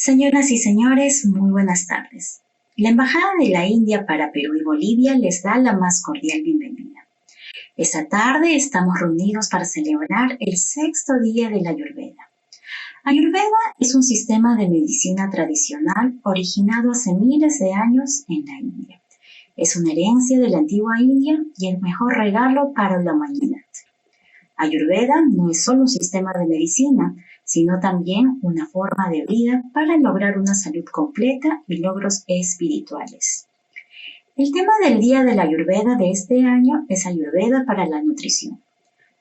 Señoras y señores, muy buenas tardes. La Embajada de la India para Perú y Bolivia les da la más cordial bienvenida. Esta tarde estamos reunidos para celebrar el sexto Día del Ayurveda. Ayurveda es un sistema de medicina tradicional originado hace miles de años en la India. Es una herencia de la antigua India y el mejor regalo para la humanidad. Ayurveda no es solo un sistema de medicina, sino también una forma de vida para lograr una salud completa y logros espirituales. El tema del Día de la Ayurveda de este año es Ayurveda para la nutrición.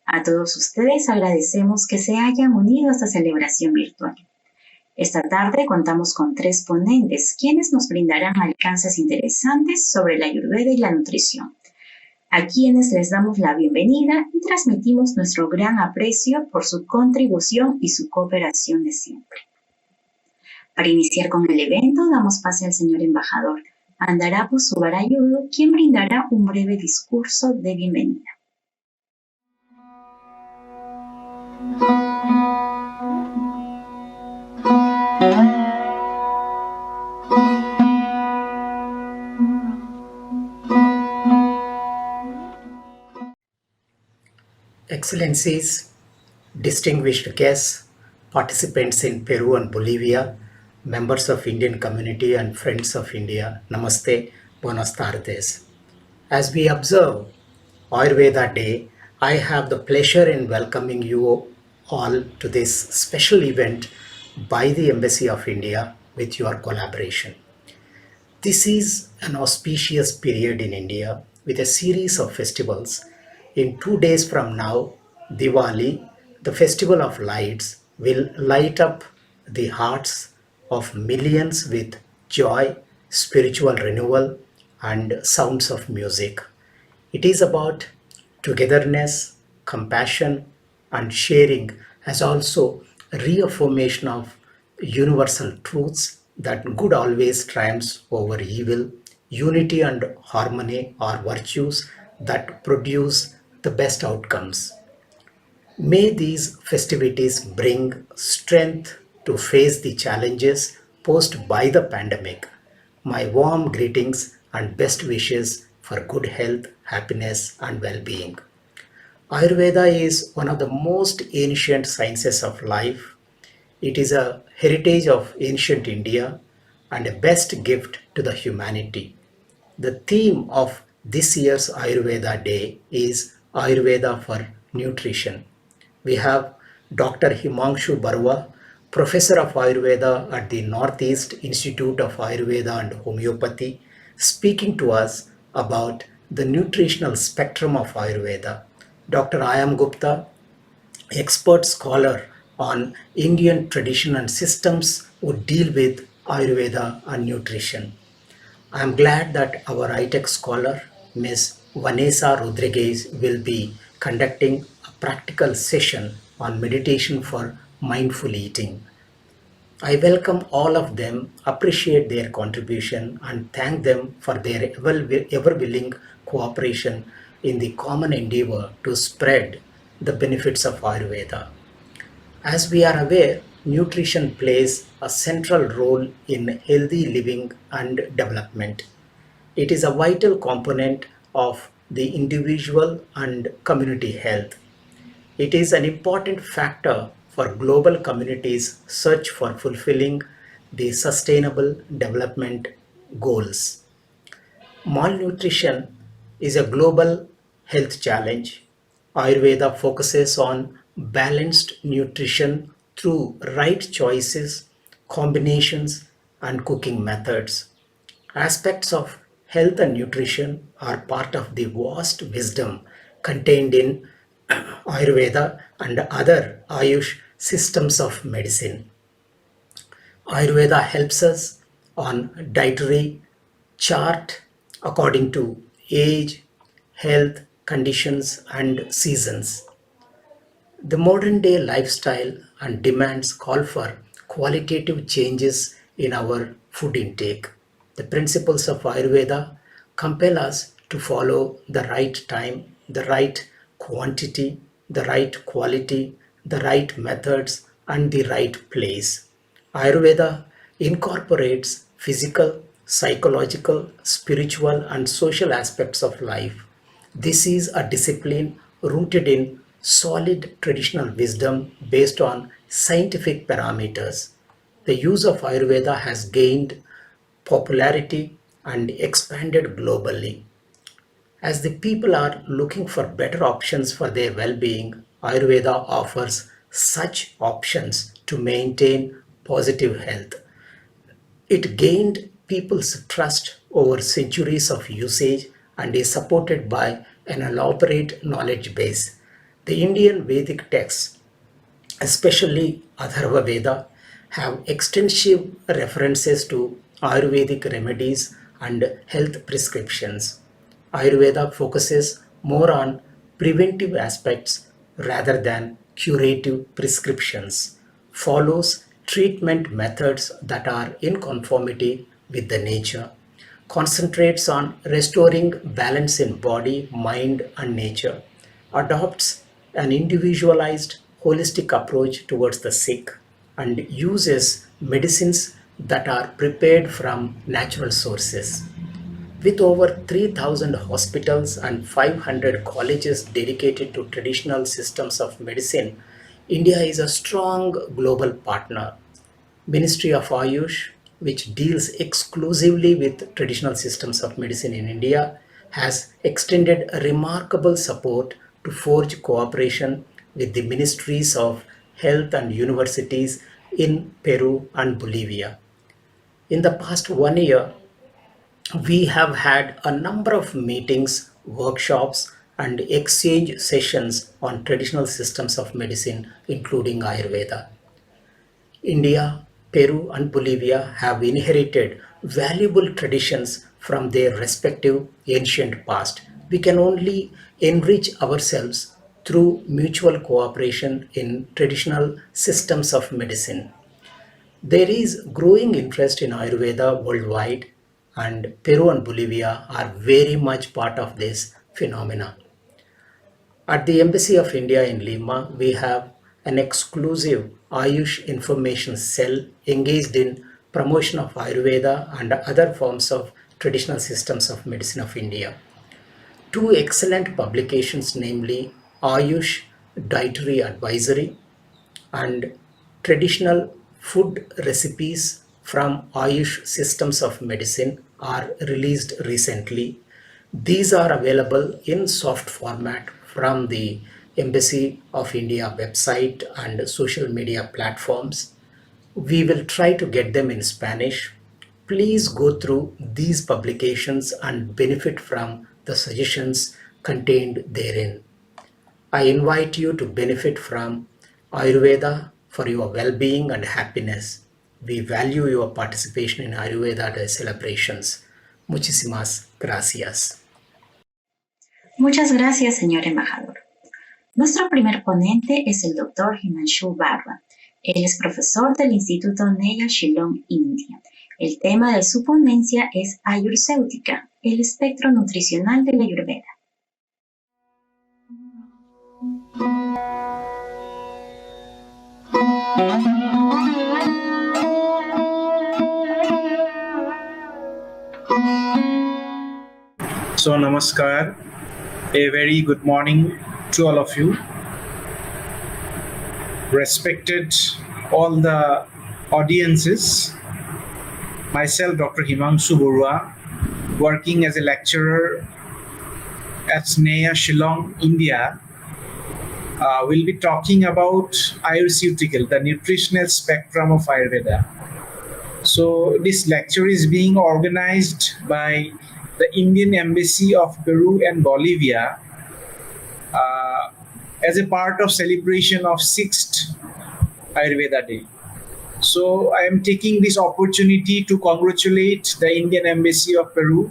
A todos ustedes agradecemos que se hayan unido a esta celebración virtual. Esta tarde contamos con 3 ponentes, quienes nos brindarán alcances interesantes sobre la Ayurveda y la nutrición, a quienes les damos la bienvenida y transmitimos nuestro gran aprecio por su contribución y su cooperación de siempre. Para iniciar con el evento, damos pase al señor embajador Andarapu Subarayudu, quien brindará un breve discurso de bienvenida. Excellencies, distinguished guests, participants in Peru and Bolivia, members of Indian community and friends of India, Namaste, Buenas tardes. As we observe Ayurveda Day, I have the pleasure in welcoming you all to this special event by the Embassy of India with your collaboration. This is an auspicious period in India with a series of festivals. In 2 days from now, Diwali, the festival of lights, will light up the hearts of millions with joy, spiritual renewal, and sounds of music. It is about togetherness, compassion, and sharing, as also a reaffirmation of universal truths that good always triumphs over evil. Unity and harmony are virtues that produce the best outcomes. May these festivities bring strength to face the challenges posed by the pandemic. My warm greetings and best wishes for good health, happiness, and well being. Ayurveda is one of the most ancient sciences of life. It is a heritage of ancient India and a best gift to the humanity. The theme of this year's Ayurveda Day is Ayurveda for Nutrition. We have Dr. Himanshu Barua, Professor of Ayurveda at the Northeast Institute of Ayurveda and Homeopathy, speaking to us about the nutritional spectrum of Ayurveda. Dr. Ayam Gupta, expert scholar on Indian tradition and systems, would deal with Ayurveda and nutrition. I am glad that our high-tech scholar, Ms. Vanessa Rodriguez, will be conducting a practical session on meditation for mindful eating. I welcome all of them, appreciate their contribution, and thank them for their ever-willing cooperation in the common endeavor to spread the benefits of Ayurveda. As we are aware, nutrition plays a central role in healthy living and development. It is a vital component of the individual and community health. It is an important factor for global communities' search for fulfilling the sustainable development goals. Malnutrition is a global health challenge. Ayurveda focuses on balanced nutrition through right choices, combinations, and cooking methods. Aspects of health and nutrition are part of the vast wisdom contained in Ayurveda and other Ayush systems of medicine. Ayurveda helps us on dietary chart according to age, health, conditions, and seasons. The modern day lifestyle and demands call for qualitative changes in our food intake. The principles of Ayurveda compel us to follow the right time, the right quantity, the right quality, the right methods, and the right place. Ayurveda incorporates physical, psychological, spiritual, and social aspects of life. This is a discipline rooted in solid traditional wisdom based on scientific parameters. The use of Ayurveda has gained popularity and expanded globally. As the people are looking for better options for their well being, Ayurveda offers such options to maintain positive health. It gained people's trust over centuries of usage and is supported by an elaborate knowledge base. The Indian Vedic texts, especially Atharva Veda, have extensive references to Ayurvedic remedies and health prescriptions. Ayurveda focuses more on preventive aspects rather than curative prescriptions, follows treatment methods that are in conformity with the nature, concentrates on restoring balance in body, mind, and nature, adopts an individualized, holistic approach towards the sick, and uses medicines that are prepared from natural sources. With over 3,000 hospitals and 500 colleges dedicated to traditional systems of medicine, India is a strong global partner. Ministry of Ayush, which deals exclusively with traditional systems of medicine in India, has extended remarkable support to forge cooperation with the ministries of health and universities in Peru and Bolivia. In the past 1 year, we have had a number of meetings, workshops, and exchange sessions on traditional systems of medicine, including Ayurveda. India, Peru, and Bolivia have inherited valuable traditions from their respective ancient past. We can only enrich ourselves through mutual cooperation in traditional systems of medicine. There is growing interest in Ayurveda worldwide, and Peru and Bolivia are very much part of this phenomena. At the Embassy of India in Lima, we have an exclusive Ayush information cell engaged in promotion of Ayurveda and other forms of traditional systems of medicine of India. Two excellent publications, namely Ayush Dietary Advisory and Traditional Food Recipes from Ayush Systems of Medicine, are released recently. These are available in soft format from the Embassy of India website and social media platforms. We will try to get them in Spanish. Please go through these publications and benefit from the suggestions contained therein. I invite you to benefit from Ayurveda for your well being and happiness. We value your participation in Ayurveda Day celebrations. Muchísimas gracias. Muchas gracias, señor embajador. Nuestro primer ponente es el doctor Himanshu Barra. Él es profesor del Instituto Neya Shillong, India. El tema de su ponencia es Ayurcéutica, el espectro nutricional de la Ayurveda. So, namaskar, a very good morning to all of you. Respected all the audiences, myself, Dr. Himanshu Barra, working as a lecturer at Sneha Shillong, India, will be talking about Ayurceutical, the nutritional spectrum of Ayurveda. So, this lecture is being organized by the Indian Embassy of Peru and Bolivia as a part of celebration of 6th Ayurveda Day. So I am taking this opportunity to congratulate the Indian Embassy of Peru.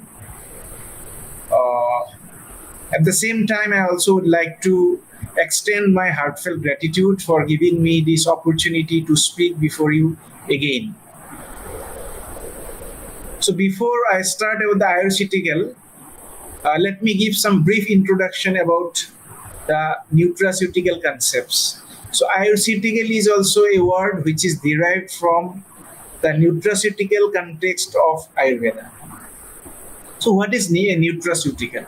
At the same time, I also would like to extend my heartfelt gratitude for giving me this opportunity to speak before you again. So before I start with the Ayurceutical, let me give some brief introduction about the nutraceutical concepts. So Ayurceutical is also a word which is derived from the nutraceutical context of Ayurveda. So what is a nutraceutical?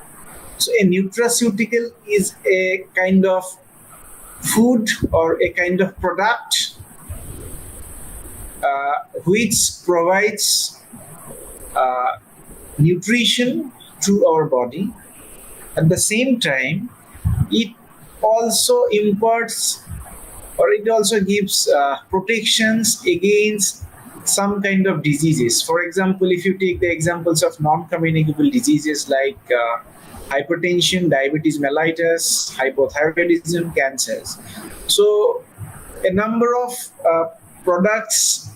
So a nutraceutical is a kind of food or a kind of product which provides nutrition to our body. At the same time, it also imparts or it also gives protections against some kind of diseases. For example, if you take the examples of non-communicable diseases like hypertension, diabetes mellitus, hypothyroidism, cancers. So a number of products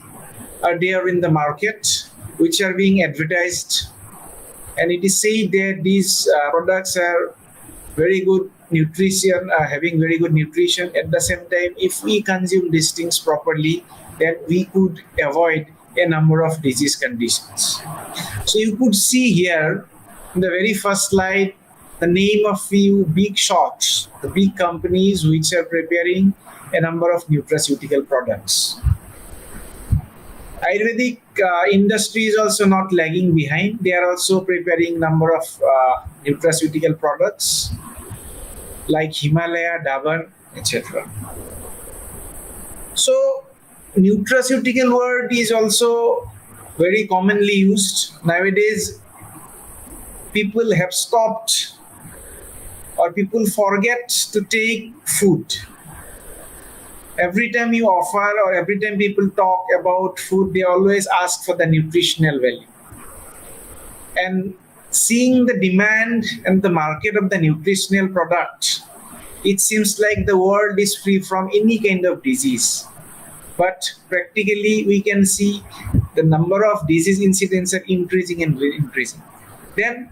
are there in the market which are being advertised, and it is said that these products are very good nutrition, having very good nutrition. At the same time, if we consume these things properly, then we could avoid a number of disease conditions. So you could see here in the very first slide the name of few big shops, the big companies which are preparing a number of nutraceutical products. Ayurvedic industry is also not lagging behind. They are also preparing number of nutraceutical products like Himalaya, Dabar, etc. So nutraceutical word is also very commonly used. Nowadays, people have stopped or people forget to take food. Every time you offer or every time people talk about food, they always ask for the nutritional value. And seeing the demand and the market of the nutritional product, it seems like the world is free from any kind of disease. But practically, we can see the number of disease incidents are increasing and increasing. Then,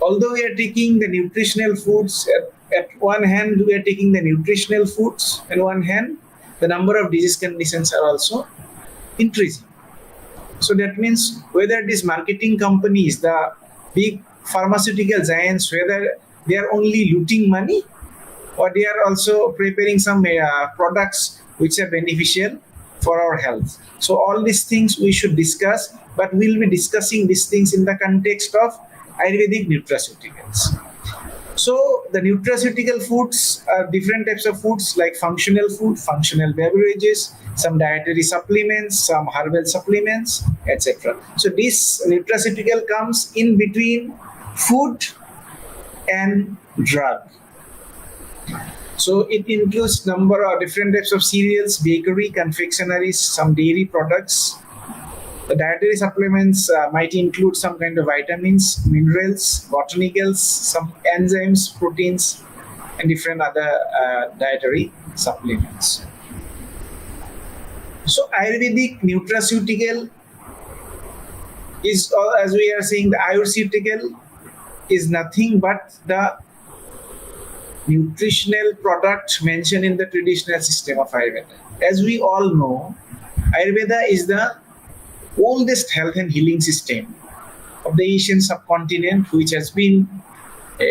although we are taking the nutritional foods, at one hand, we are taking the nutritional foods, and one hand, the number of disease conditions are also increasing. So that means whether these marketing companies, the big pharmaceutical giants, whether they are only looting money or they are also preparing some products which are beneficial for our health. So all these things we should discuss, but we'll be discussing these things in the context of Ayurvedic nutraceuticals. So the nutraceutical foods are different types of foods like functional food, functional beverages, some dietary supplements, some herbal supplements, etc. So this nutraceutical comes in between food and drug. So it includes number of different types of cereals, bakery, confectionaries, some dairy products. The dietary supplements might include some kind of vitamins, minerals, botanicals, some enzymes, proteins, and different other dietary supplements. So Ayurvedic nutraceutical is, as we are saying, the Ayurceutical is nothing but the nutritional product mentioned in the traditional system of Ayurveda. As we all know, Ayurveda is the oldest health and healing system of the Asian subcontinent, which has been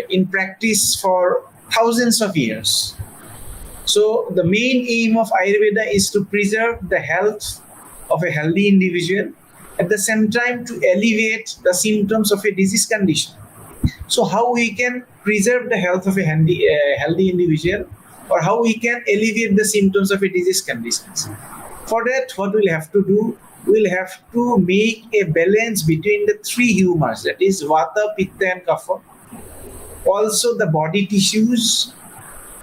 in practice for thousands of years. So the main aim of Ayurveda is to preserve the health of a healthy individual, at the same time to alleviate the symptoms of a disease condition. So how we can preserve the health of a healthy individual, or how we can alleviate the symptoms of a disease condition. For that, what we'll have to do, we'll have to make a balance between the three humors, that is Vata, Pitta and Kapha. Also the body tissues,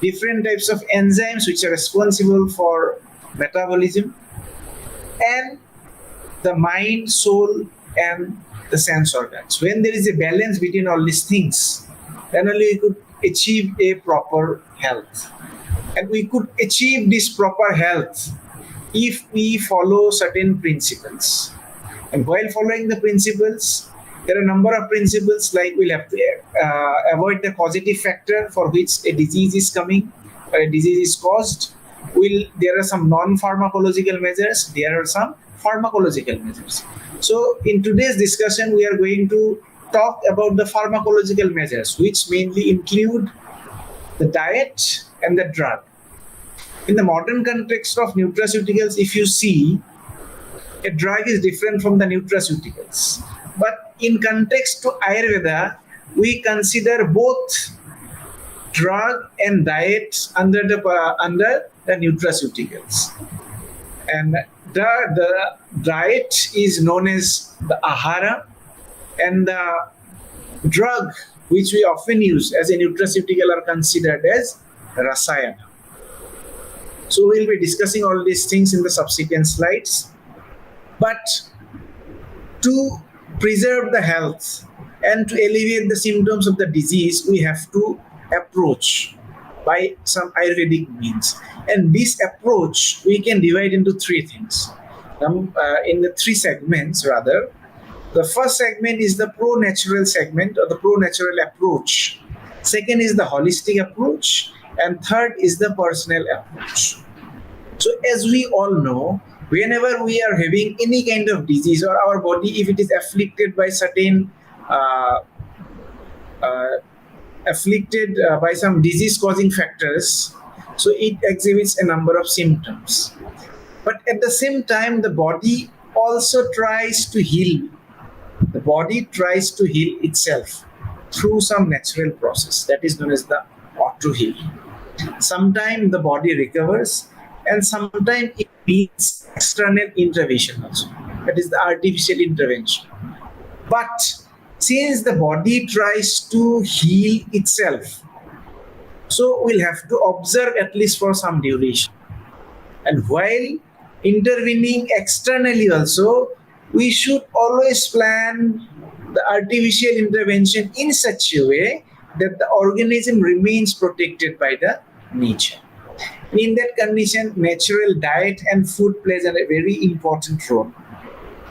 different types of enzymes which are responsible for metabolism, and the mind, soul and the sense organs. When there is a balance between all these things, then only we could achieve a proper health. And we could achieve this proper health if we follow certain principles. And while following the principles, there are a number of principles, like we'll have to avoid the causative factor for which a disease is coming or a disease is caused. There are some non-pharmacological measures, there are some pharmacological measures. So in today's discussion, we are going to talk about the pharmacological measures, which mainly include the diet and the drug. In the modern context of nutraceuticals, if you see, A drug is different from the nutraceuticals. But in context to Ayurveda, we consider both drug and diet under the nutraceuticals. And the diet is known as the ahara, and the drug which we often use as a nutraceutical are considered as rasayana. So we'll be discussing all these things in the subsequent slides. But to preserve the health and to alleviate the symptoms of the disease, we have to approach by some Ayurvedic means. And this approach we can divide into three things. In the three segments rather. The first segment is the pro-natural segment or the pro-natural approach. Second is the holistic approach. And third is the personal approach. So as we all know, whenever we are having any kind of disease or our body, if it is afflicted by certain by some disease-causing factors, so it exhibits a number of symptoms. But at the same time, the body also tries to heal. The body tries to heal itself through some natural process that is known as the auto-healing. Sometimes the body recovers, and sometimes it needs external intervention also. That is the artificial intervention. But since the body tries to heal itself, so we'll have to observe at least for some duration. And while intervening externally also, we should always plan the artificial intervention in such a way that the organism remains protected by the nature. In that condition, natural diet and food plays a very important role.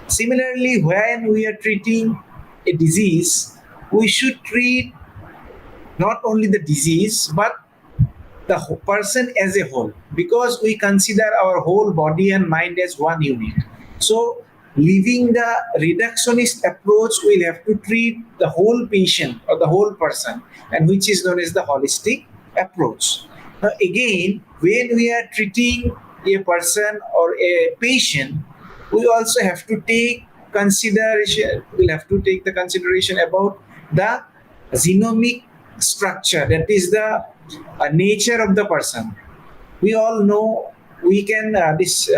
Similarly, when we are treating a disease, we should treat not only the disease but the person as a whole, because we consider our whole body and mind as one unit. So, leaving the reductionist approach, we'll have to treat the whole patient or the whole person, and which is known as the holistic approach. Now, again, when we are treating a person or a patient, we also have to take consideration. We'll have to take the consideration about the genomic structure, that is the nature of the person. We all know we can this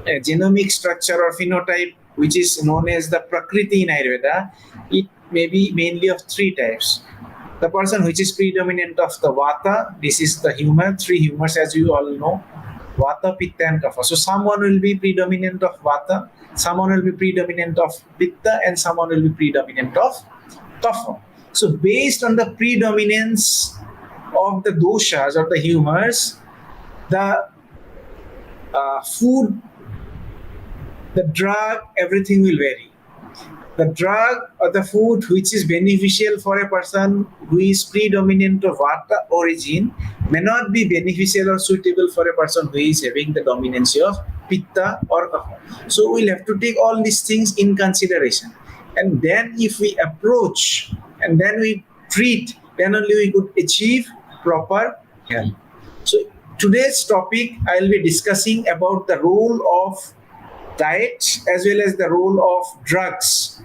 genomic structure or phenotype, which is known as the Prakriti in Ayurveda. It may be mainly of three types. The person which is predominant of the Vata, this is the humor, three humors as you all know, Vata, Pitta and Kapha. So someone will be predominant of Vata, someone will be predominant of Pitta, and someone will be predominant of Kapha. So based on the predominance of the doshas or the humors, the food, the drug, everything will vary. The drug or the food which is beneficial for a person who is predominant of Vata origin may not be beneficial or suitable for a person who is having the dominance of Pitta or Kapha. So we'll have to take all these things in consideration. And then if we approach and then we treat, then only we could achieve proper health. So today's topic, I'll be discussing about the role of diet as well as the role of drugs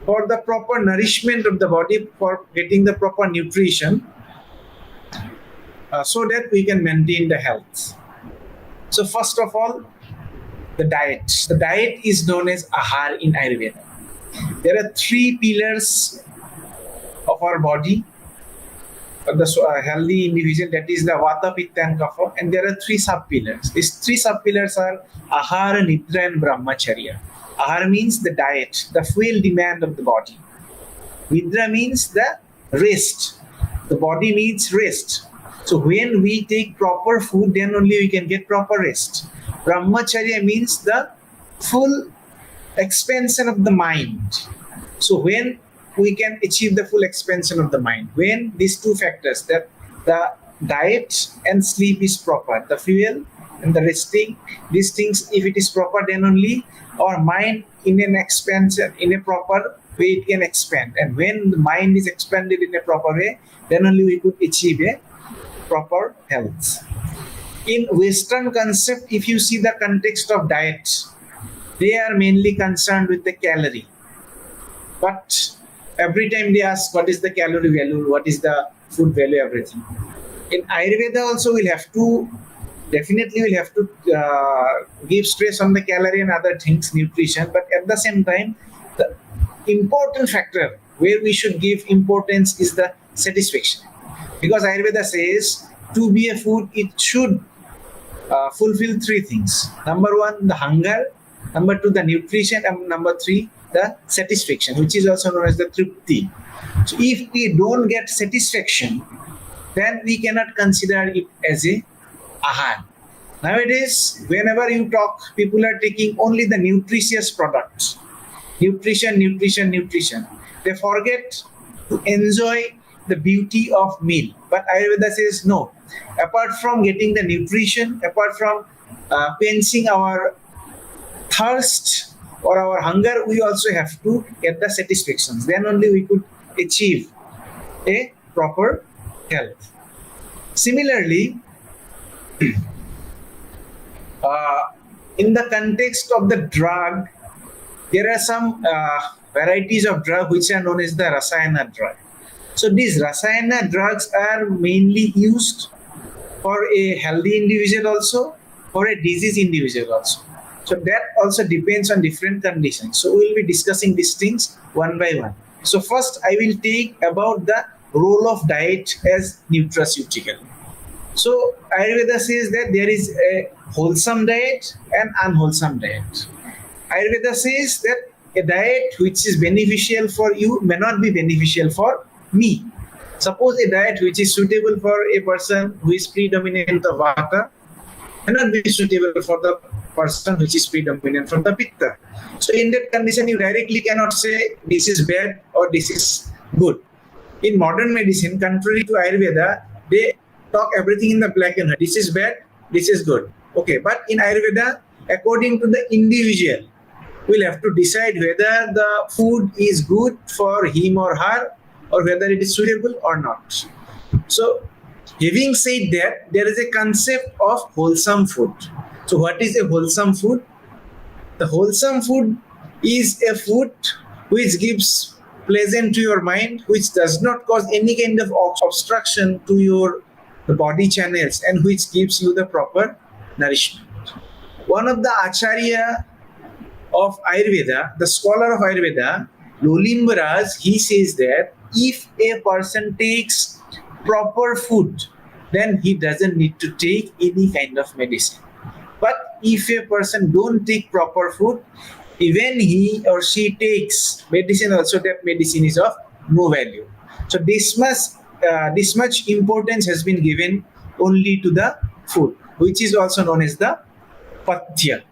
for the proper nourishment of the body, for getting the proper nutrition, so that we can maintain the health. So first of all, the diet. The diet is known as ahar in Ayurveda. There are three pillars of our body, of the healthy individual, that is the Vata, Pitta and Kapha, and there are three sub-pillars. These three sub-pillars are Ahara, Nidra and Brahmacharya. Ahara means the diet, the fuel demand of the body. Nidra means the rest. The body needs rest. So when we take proper food, then only we can get proper rest. Brahmacharya means the full expansion of the mind. So when we can achieve the full expansion of the mind, when these two factors, that the diet and sleep is proper, the fuel and the resting, these things, if it is proper, then only our mind in an expansion, in a proper way, it can expand. And when the mind is expanded in a proper way, then only we could achieve a proper health. In Western concept, if you see the context of diet, they are mainly concerned with the calorie. But every time they ask what is the calorie value, what is the food value, everything. In Ayurveda also we'll have to give stress on the calorie and other things, nutrition, but at the same time, the important factor where we should give importance is the satisfaction. Because Ayurveda says to be a food, it should fulfill three things. Number one, the hunger. Number two, the nutrition. And number three, the satisfaction, which is also known as the tripti. So if we don't get satisfaction, then we cannot consider it as a ahar. Nowadays, whenever you talk, people are taking only the nutritious products. Nutrition, nutrition, nutrition. They forget to enjoy the beauty of meal. But Ayurveda says no. Apart from getting the nutrition, apart from quenching our thirst or our hunger, we also have to get the satisfactions. Then only we could achieve a proper health. Similarly, in the context of the drug, there are some varieties of drug which are known as the rasayana drug. So these rasayana drugs are mainly used for a healthy individual also, for a disease individual also. So that also depends on different conditions. So we will be discussing these things one by one. So first I will take about the role of diet as nutraceutical. So Ayurveda says that there is a wholesome diet and unwholesome diet. Ayurveda says that a diet which is beneficial for you may not be beneficial for me. Suppose a diet which is suitable for a person who is predominant of vata may not be suitable for the person which is predominant from the pitta. So in that condition, you directly cannot say this is bad or this is good. In modern medicine, contrary to Ayurveda, they talk everything in the black and white. This is bad, this is good. Okay, but in Ayurveda, according to the individual, we'll have to decide whether the food is good for him or her or whether it is suitable or not. So, having said that, there is a concept of wholesome food. So, what is a wholesome food? The wholesome food is a food which gives pleasant to your mind, which does not cause any kind of obstruction to the body channels, and which gives you the proper nourishment. One of the Acharya of Ayurveda, the scholar of Ayurveda, Lolimbaraj, he says that if a person takes proper food, then he doesn't need to take any kind of medicine. But if a person don't take proper food, even he or she takes medicine also, that medicine is of no value. So this much importance has been given only to the food, which is also known as the pathya.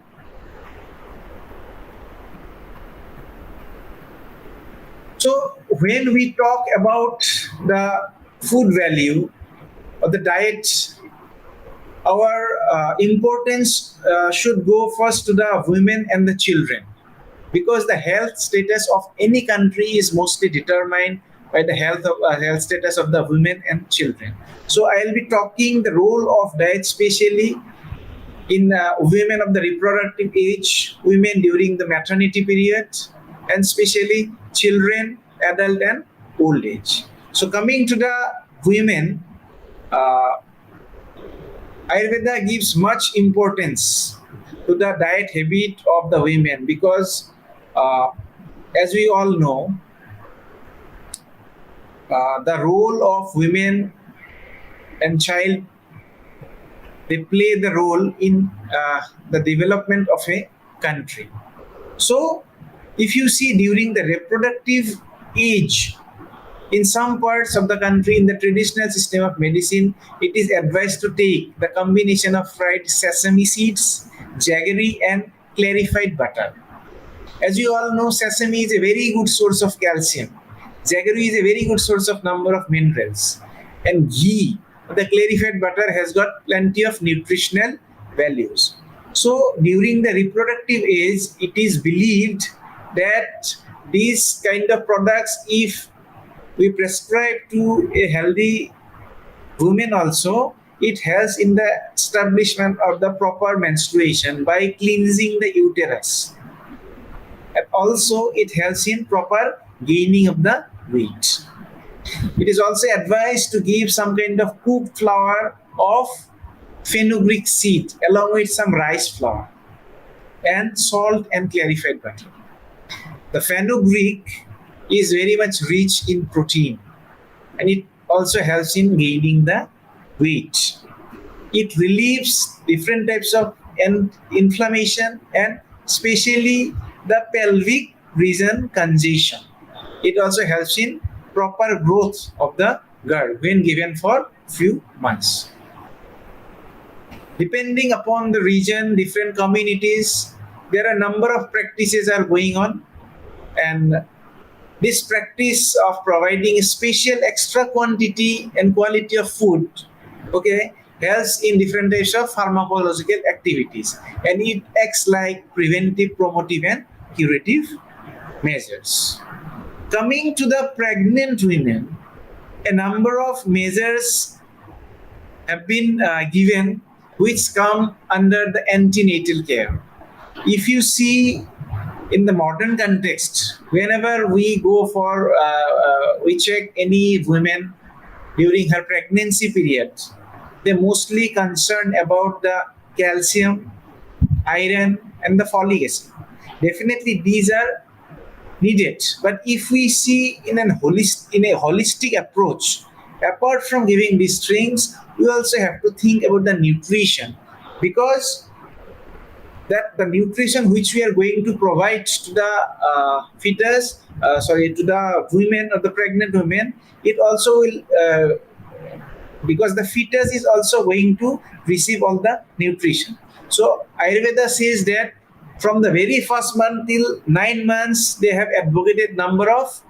So when we talk about the food value or the diet, our importance should go first to the women and the children, because the health status of any country is mostly determined by the health status of the women and children. So I'll be talking the role of diet, especially in women of the reproductive age, women during the maternity period, and especially children, adult and old age. So coming to the women, Ayurveda gives much importance to the diet habit of the women, because as we all know, the role of women and child, they play the role in the development of a country. So if you see during the reproductive age, in some parts of the country, in the traditional system of medicine, it is advised to take the combination of fried sesame seeds, jaggery and clarified butter. As you all know, sesame is a very good source of calcium. Jaggery is a very good source of number of minerals. And ghee, the clarified butter, has got plenty of nutritional values. So during the reproductive age, it is believed that these kind of products, if we prescribe to a healthy woman also, it helps in the establishment of the proper menstruation by cleansing the uterus. And also it helps in proper gaining of the weight. It is also advised to give some kind of cooked flour of fenugreek seed along with some rice flour and salt and clarified butter. The fenugreek is very much rich in protein and it also helps in gaining the weight. It relieves different types of inflammation and especially the pelvic region congestion. It also helps in proper growth of the girl when given for few months. Depending upon the region, different communities, there are a number of practices are going on, and this practice of providing a special extra quantity and quality of food, okay, helps in different types of pharmacological activities, and it acts like preventive, promotive, and curative measures. Coming to the pregnant women, a number of measures have been given which come under the antenatal care. If you see in the modern context, whenever we go for, we check any women during her pregnancy period, they're mostly concerned about the calcium, iron, and the folic acid. Definitely these are needed. But if we see in a holistic approach, apart from giving these things, we also have to think about the nutrition, because that the nutrition which we are going to provide to the to the women or the pregnant women, it also will, because the fetus is also going to receive all the nutrition. So Ayurveda says that from the very first month till 9 months, they have advocated number of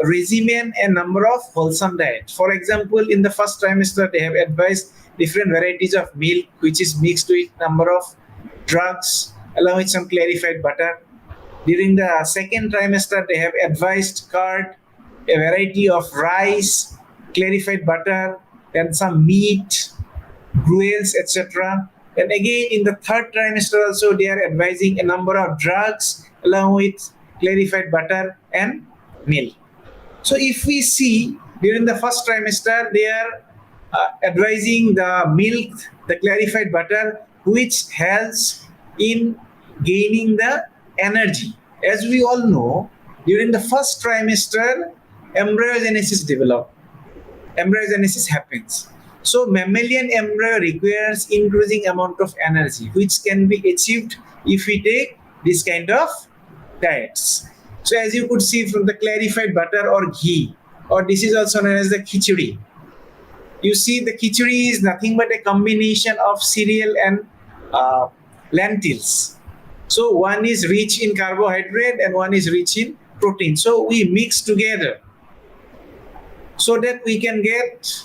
regimen and number of wholesome diet. For example, in the first trimester, they have advised different varieties of milk, which is mixed with number of drugs, along with some clarified butter. During the second trimester, they have advised curd, a variety of rice, clarified butter, and some meat, gruels, etc. And again, in the third trimester also, they are advising a number of drugs along with clarified butter and milk. So if we see during the first trimester, they are advising the milk, the clarified butter, which helps in gaining the energy. As we all know, during the first trimester, embryogenesis happens. So mammalian embryo requires increasing amount of energy, which can be achieved if we take this kind of diets. So as you could see from the clarified butter or ghee, or this is also known as the khichdi. You see the khichdi is nothing but a combination of cereal and lentils. So one is rich in carbohydrate and one is rich in protein. So we mix together so that we can get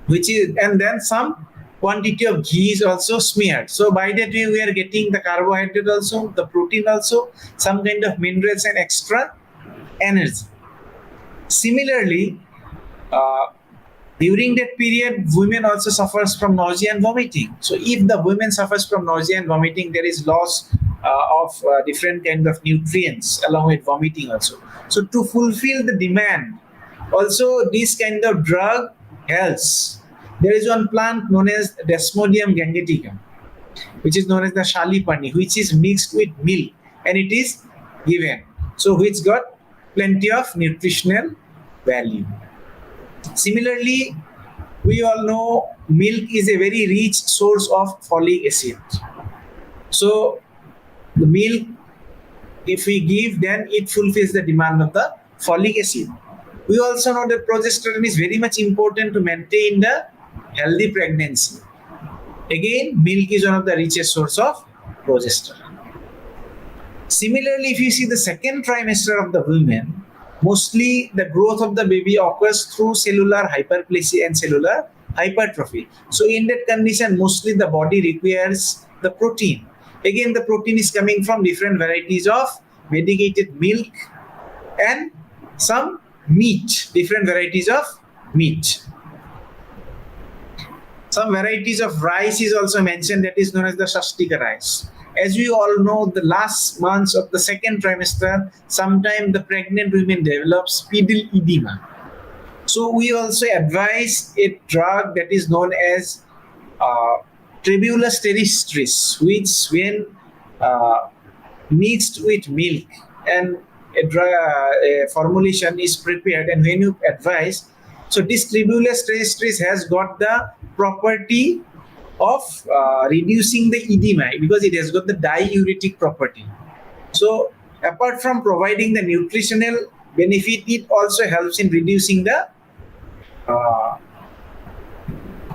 and then some quantity of ghee is also smeared. So by that way we are getting the carbohydrate also, the protein also, some kind of minerals and extra energy. Similarly, during that period, women also suffers from nausea and vomiting. So if the women suffers from nausea and vomiting, there is loss of different kind of nutrients along with vomiting also. So to fulfill the demand, also this kind of drug helps. There is one plant known as Desmodium gangeticum, which is known as the shalipani, which is mixed with milk and it is given. So which got plenty of nutritional value. Similarly, we all know milk is a very rich source of folic acid. So the milk, if we give, then it fulfills the demand of the folic acid. We also know that progesterone is very much important to maintain the healthy pregnancy. Again, milk is one of the richest source of progesterone. Similarly, if you see the second trimester of the women, mostly the growth of the baby occurs through cellular hyperplasia and cellular hypertrophy. So in that condition, mostly the body requires the protein. Again, the protein is coming from different varieties of medicated milk and some meat, different varieties of meat. Some varieties of rice is also mentioned, that is known as the Shastika rice. As we all know, the last months of the second trimester, sometimes the pregnant women develops pedal edema. So we also advise a drug that is known as Tribulus terrestris, which when mixed with milk and a formulation is prepared, and when you advise, so this Tribulus terrestris has got the property of reducing the edema because it has got the diuretic property. So apart from providing the nutritional benefit, it also helps in reducing the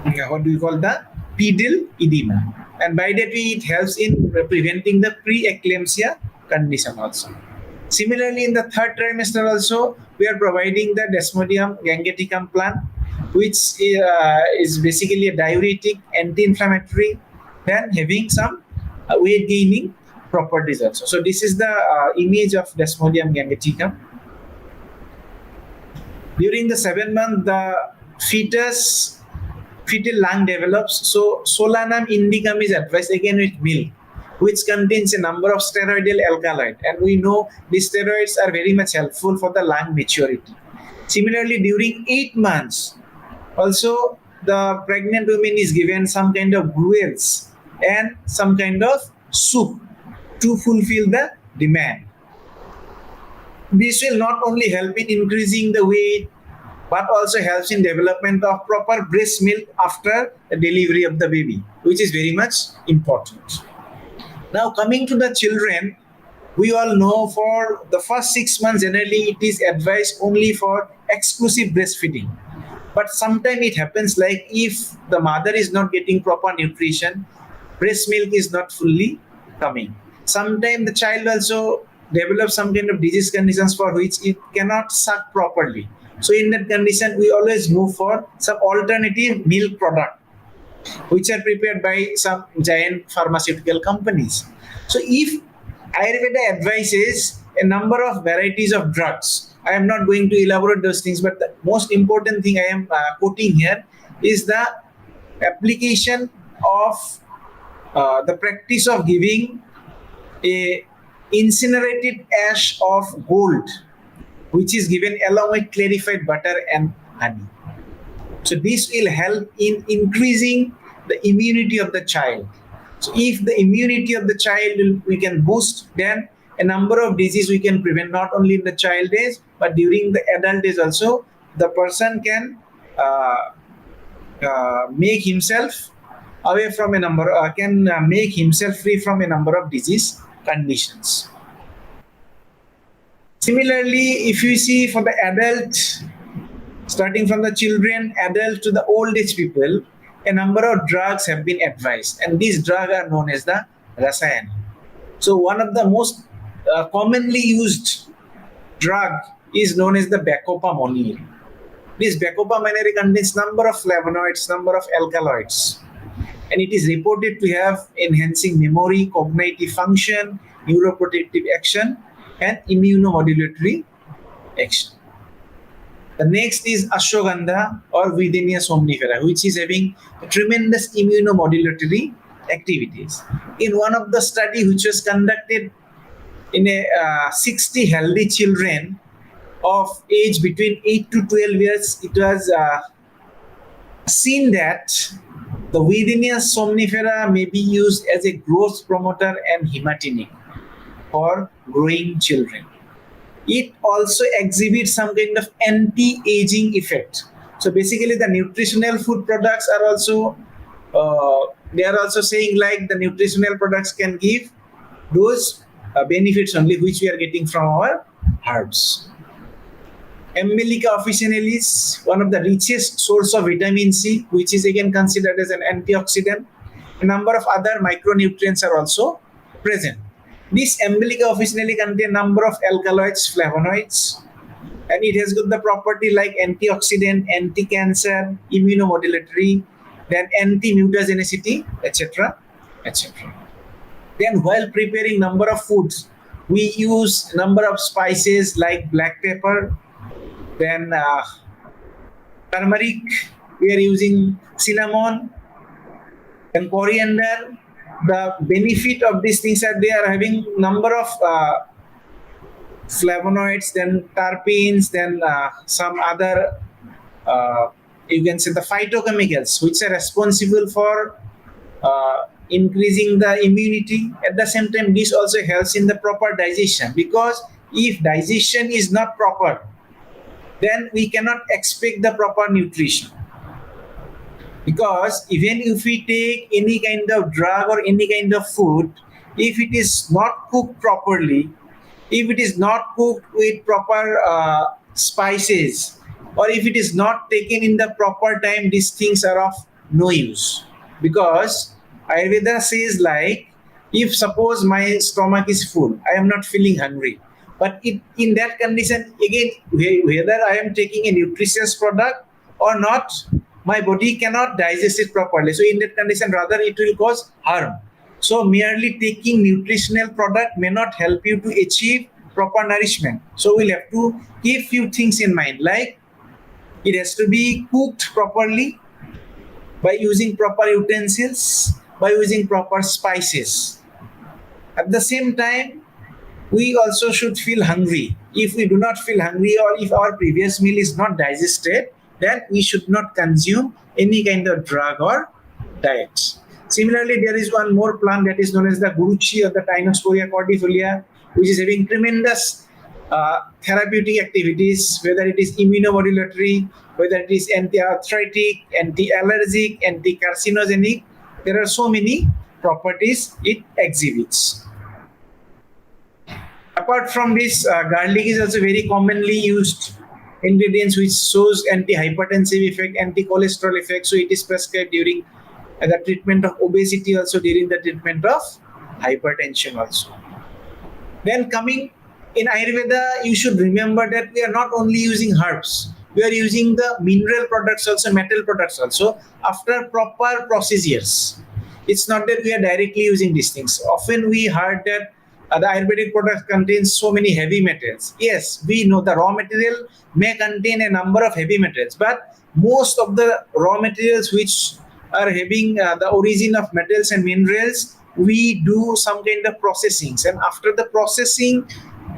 the pedal edema, and by that way it helps in preventing the preeclampsia condition also. Similarly, in the third trimester also, we are providing the Desmodium gangeticum plant, which is basically a diuretic, anti-inflammatory, then having some weight gaining properties also. So this is the image of Desmodium gangeticum. During the 7th month, the fetal lung develops. So Solanum indicum is advised again with milk, which contains a number of steroidal alkaloids, and we know these steroids are very much helpful for the lung maturity. Similarly, during 8 months, also the pregnant woman is given some kind of gruels and some kind of soup to fulfill the demand. This will not only help in increasing the weight, but also helps in development of proper breast milk after the delivery of the baby, which is very much important. Now coming to the children, we all know for the first 6 months generally it is advised only for exclusive breastfeeding. But sometimes it happens like if the mother is not getting proper nutrition, breast milk is not fully coming. Sometimes the child also develops some kind of disease conditions for which it cannot suck properly. So in that condition, we always move for some alternative milk product, which are prepared by some giant pharmaceutical companies. So if Ayurveda advises a number of varieties of drugs, I am not going to elaborate those things, but the most important thing I am quoting here is the application of the practice of giving a incinerated ash of gold, which is given along with clarified butter and honey. So this will help in increasing the immunity of the child. So if the immunity of the child we can boost, then a number of diseases we can prevent, not only in the child days, but during the adult days also. The person can make himself away from a number, make himself free from a number of disease conditions. Similarly, if you see for the adult, starting from the children, adult to the old age people, a number of drugs have been advised, and these drugs are known as the rasayana. So one of the most commonly used drug is known as the bacopamonil. This bacopamonil contains number of flavonoids, number of alkaloids, and it is reported to have enhancing memory, cognitive function, neuroprotective action, and immunomodulatory action. The next is ashwagandha or Videnia somnifera, which is having tremendous immunomodulatory activities. In one of the study which was conducted in a 60 healthy children of age between 8 to 12 years, it was seen that the Videnia somnifera may be used as a growth promoter and hematinic for growing children. It also exhibits some kind of anti-aging effect. So basically the nutritional food products are also, they are also saying like the nutritional products can give those benefits only which we are getting from our herbs. Embolica officinalis, one of the richest source of vitamin C, which is again considered as an antioxidant. A number of other micronutrients are also present. This Embolica officinalis contains a number of alkaloids, flavonoids, and it has got the property like antioxidant, anti-cancer, immunomodulatory, then anti-mutagenicity, etc., etc. Then while preparing number of foods, we use number of spices like black pepper, then turmeric, we are using cinnamon, And coriander, the benefit of these things are they are having number of flavonoids, then terpenes, then some other you can say the phytochemicals which are responsible for increasing the immunity. At the same time, this also helps in the proper digestion, because if digestion is not proper, then we cannot expect the proper nutrition. Because even if we take any kind of drug or any kind of food, if it is not cooked properly, if it is not cooked with proper spices, or if it is not taken in the proper time, these things are of no use. Because Ayurveda says like, if suppose my stomach is full, I am not feeling hungry. But in that condition, again, whether I am taking a nutritious product or not, my body cannot digest it properly. So in that condition, rather it will cause harm. So merely taking nutritional product may not help you to achieve proper nourishment. So we'll have to keep few things in mind, like it has to be cooked properly by using proper utensils, by using proper spices. At the same time, we also should feel hungry. If we do not feel hungry, or if our previous meal is not digested, then we should not consume any kind of drug or diet. Similarly, there is one more plant that is known as the guruchi or the Tinosporia cordifolia, which is having tremendous therapeutic activities, whether it is immunomodulatory, whether it is anti-arthritic, anti-allergic, anti-carcinogenic. There are so many properties it exhibits. Apart from this, garlic is also very commonly used ingredients which shows anti-hypertensive effect, anti-cholesterol effect. So it is prescribed during the treatment of obesity, also during the treatment of hypertension also. Then coming in Ayurveda, you should remember that we are not only using herbs, we are using the mineral products also, metal products also, after proper procedures. It's not that we are directly using these things. Often we heard that the Ayurvedic product contains so many heavy metals. Yes, we know the raw material may contain a number of heavy metals, but most of the raw materials which are having the origin of metals and minerals, we do some kind of processing. And after the processing,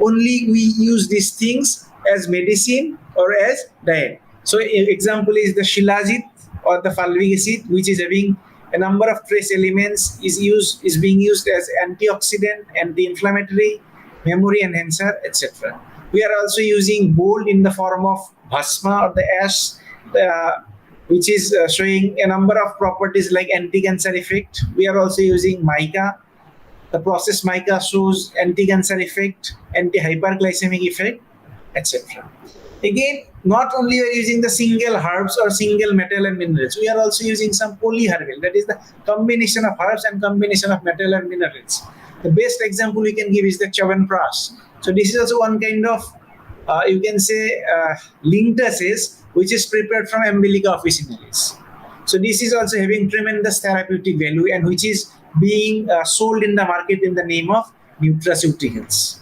only we use these things as medicine or as diet. So example is the shilajit or the fulvic acid, which is having a number of trace elements, is being used as antioxidant, anti-inflammatory, memory enhancer, etc. We are also using gold in the form of bhasma or the ash, which is showing a number of properties like anti-cancer effect. We are also using mica. The processed mica shows anti-cancer effect, anti-hyperglycemic effect, etc. Again, not only are we using the single herbs or single metal and minerals, we are also using some polyherbal, that is the combination of herbs and combination of metal and minerals. The best example we can give is the Chyawanprash. So this is also one kind of, you can say, linctus, which is prepared from Ambelica officinalis. So this is also having tremendous therapeutic value, and which is being sold in the market in the name of nutraceuticals.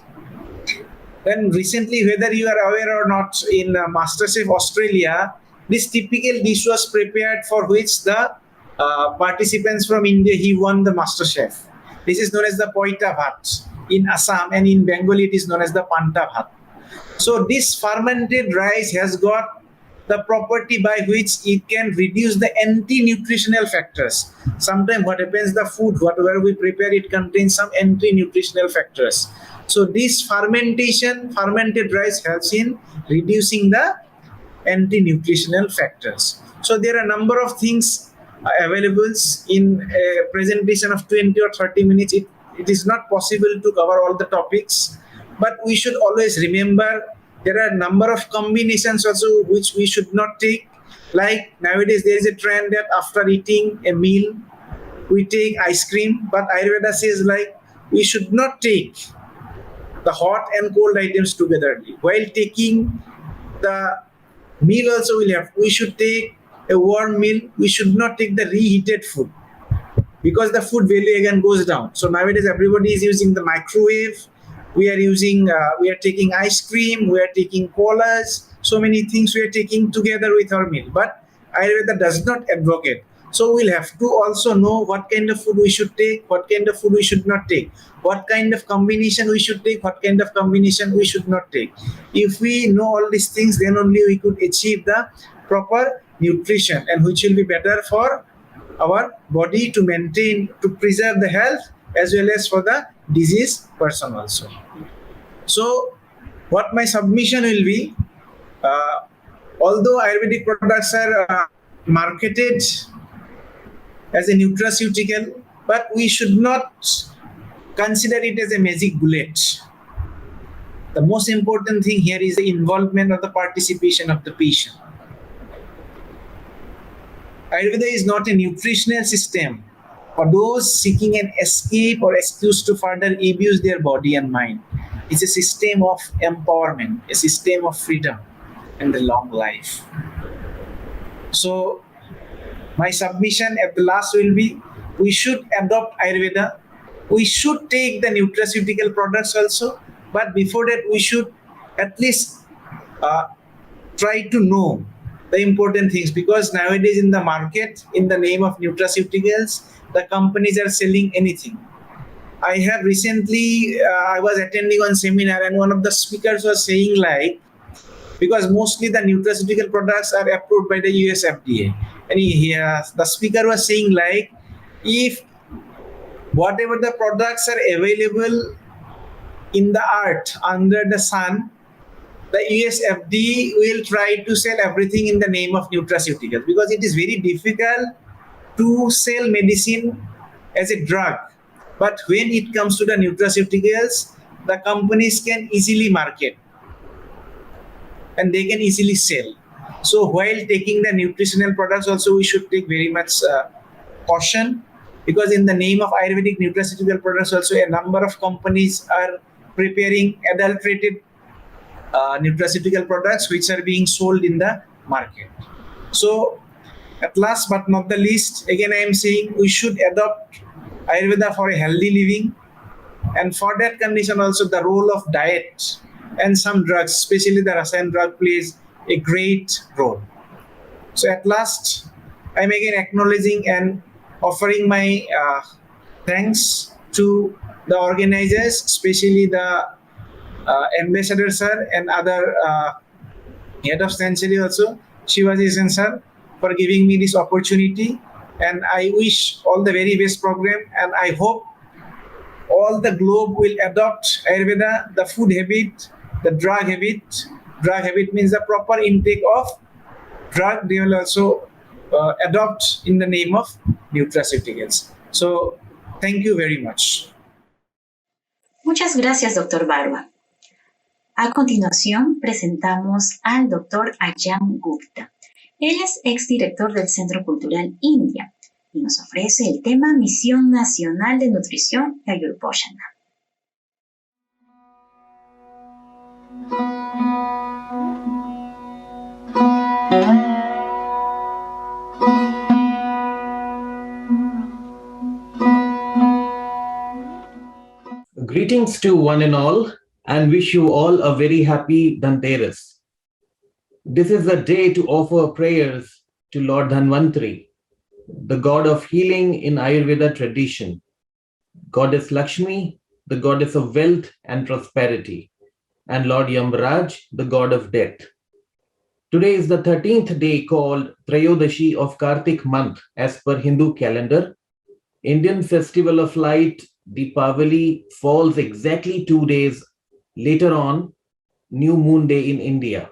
Then recently, whether you are aware or not, in MasterChef Australia, this typical dish was prepared for which the participants from India, he won the MasterChef. This is known as the Poita Bhat in Assam, and in Bengali it is known as the Panta Bhat. So this fermented rice has got the property by which it can reduce the anti-nutritional factors. Sometimes what happens, the food, whatever we prepare, it contains some anti-nutritional factors. So this fermented rice helps in reducing the anti-nutritional factors. So there are a number of things available in a presentation of 20 or 30 minutes. It is not possible to cover all the topics, but we should always remember there are a number of combinations also which we should not take. Like nowadays there is a trend that after eating a meal, we take ice cream, but Ayurveda says like we should not take the hot and cold items together. While taking the meal also we should take a warm meal. We should not take the reheated food, because the food value again goes down. So nowadays everybody is using the microwave. We are taking ice cream, we are taking colas, so many things we are taking together with our meal. But Ayurveda does not advocate. So we'll have to also know what kind of food we should take, what kind of food we should not take, what kind of combination we should take, what kind of combination we should not take. If we know all these things, then only we could achieve the proper nutrition, and which will be better for our body to maintain, to preserve the health, as well as for the disease person also. So what my submission will be, although Ayurvedic products are marketed as a nutraceutical, but we should not consider it as a magic bullet. The most important thing here is the involvement or the participation of the patient. Ayurveda is not a nutritional system for those seeking an escape or excuse to further abuse their body and mind. It's a system of empowerment, a system of freedom and a long life. So my submission at the last will be, we should adopt Ayurveda. We should take the nutraceutical products also, but before that we should at least try to know the important things, because nowadays in the market, in the name of nutraceuticals, the companies are selling anything. I have recently, I was attending one seminar and one of the speakers was saying like, because mostly the nutraceutical products are approved by the US FDA. And the speaker was saying like, if whatever the products are available in the earth, under the sun, the US FDA will try to sell everything in the name of nutraceuticals, because it is very difficult to sell medicine as a drug. But when it comes to the nutraceuticals, the companies can easily market and they can easily sell. So while taking the nutritional products also, we should take very much caution, because in the name of Ayurvedic nutraceutical products also, a number of companies are preparing adulterated nutraceutical products which are being sold in the market. So at last but not the least, again I am saying we should adopt Ayurveda for a healthy living, and for that condition also the role of diet and some drugs, especially the Rasayan drug, plays a great role. So at last, I'm again acknowledging and offering my thanks to the organizers, especially the ambassador sir and other head of sanctuary also, Shivaji Sen sir, for giving me this opportunity. And I wish all the very best program, and I hope all the globe will adopt Ayurveda, the food habit, the drug habit. Drug habit means the proper intake of drug. They will also adopt in the name of nutraceuticals. So thank you very much. Muchas gracias, doctor Barba. A continuación, presentamos al doctor Ayan Gupta. Él es exdirector del Centro Cultural India y nos ofrece el tema Misión Nacional de Nutrición y Ayurveda. Greetings to one and all, and wish you all a very happy Dhanteras. This is a day to offer prayers to Lord Dhanvantari, the god of healing in Ayurveda tradition, Goddess Lakshmi, the goddess of wealth and prosperity, and Lord Yamraj, the god of death. Today is the 13th day called Trayodashi of Kartik month as per Hindu calendar. Indian festival of light, Deepavali, falls exactly 2 days later on New Moon Day in India.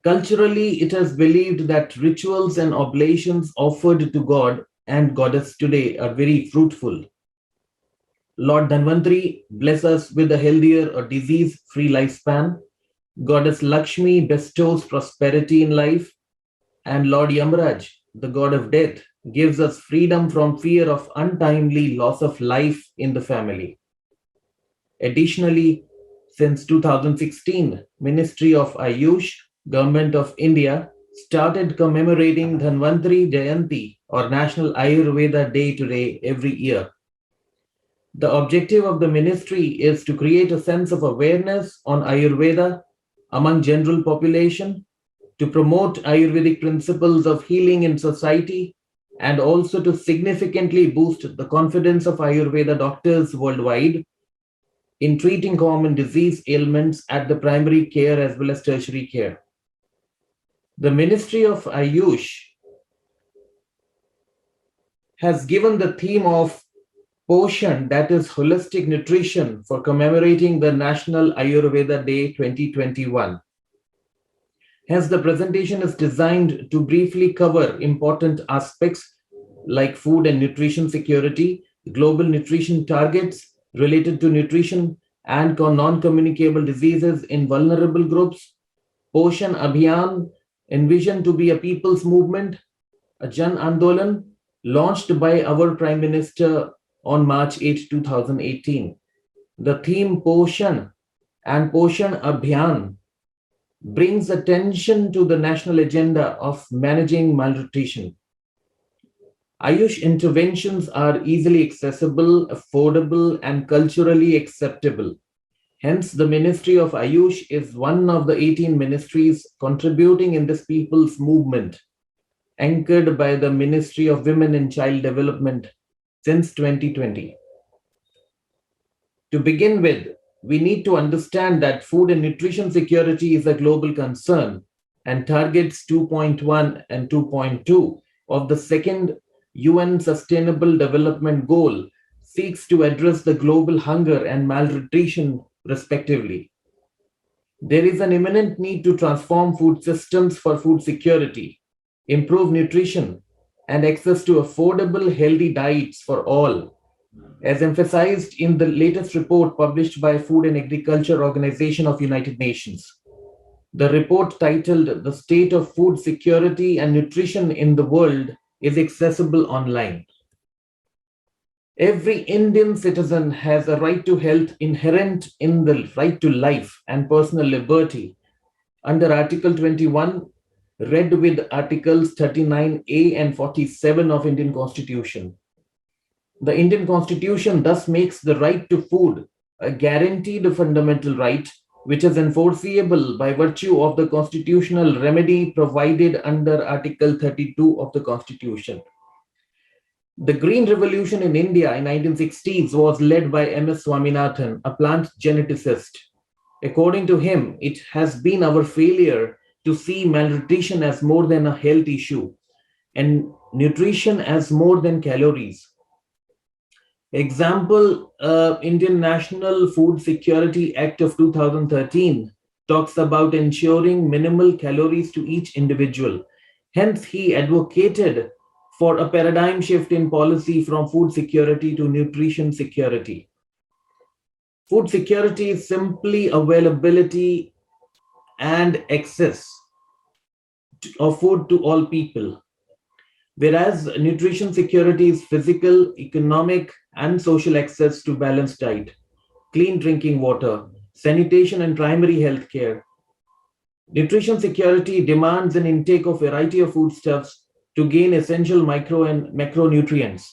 Culturally, it is believed that rituals and oblations offered to God and Goddess today are very fruitful. Lord Dhanvantari bless us with a healthier or disease-free lifespan. Goddess Lakshmi bestows prosperity in life. And Lord Yamraj, the god of death, gives us freedom from fear of untimely loss of life in the family. Additionally, since 2016, Ministry of Ayush, Government of India, started commemorating Dhanvantari Jayanti or National Ayurveda Day today every year. The objective of the ministry is to create a sense of awareness on Ayurveda among general population to promote Ayurvedic principles of healing in society, and also to significantly boost the confidence of Ayurveda doctors worldwide in treating common disease ailments at the primary care as well as tertiary care. The Ministry of Ayush has given the theme of Poshan, that is holistic nutrition, for commemorating the National Ayurveda Day 2021. Hence, the presentation is designed to briefly cover important aspects like food and nutrition security, global nutrition targets related to nutrition and non-communicable diseases in vulnerable groups, Poshan Abhiyan, envisioned to be a people's movement, a Jan Andolan, launched by our Prime Minister on March 8, 2018. The theme Poshan and Poshan Abhiyan brings attention to the national agenda of managing malnutrition. Ayush interventions are easily accessible, affordable, and culturally acceptable. Hence, the Ministry of Ayush is one of the 18 ministries contributing in this people's movement, anchored by the Ministry of Women and Child Development since 2020. To begin with, we need to understand that food and nutrition security is a global concern, and targets 2.1 and 2.2 of the second UN Sustainable Development Goal seeks to address the global hunger and malnutrition respectively. There is an imminent need to transform food systems for food security, improve nutrition, and access to affordable, healthy diets for all, as emphasized in the latest report published by Food and Agriculture Organization of United Nations. The report, titled "The State of Food Security and Nutrition in the World," is accessible online. Every Indian citizen has a right to health inherent in the right to life and personal liberty under Article 21, read with Articles 39A and 47 of Indian Constitution. The Indian Constitution thus makes the right to food a guaranteed fundamental right, which is enforceable by virtue of the constitutional remedy provided under Article 32 of the Constitution. The Green Revolution in India in 1960s was led by M.S. Swaminathan, a plant geneticist. According to him, it has been our failure to see malnutrition as more than a health issue and nutrition as more than calories. Example, Indian National Food Security Act of 2013 talks about ensuring minimal calories to each individual. Hence, he advocated for a paradigm shift in policy from food security to nutrition security. Food security is simply availability and access of food to all people, whereas nutrition security is physical, economic, and social access to balanced diet, clean drinking water, sanitation, and primary health care. Nutrition security demands an intake of a variety of foodstuffs to gain essential micro and macronutrients.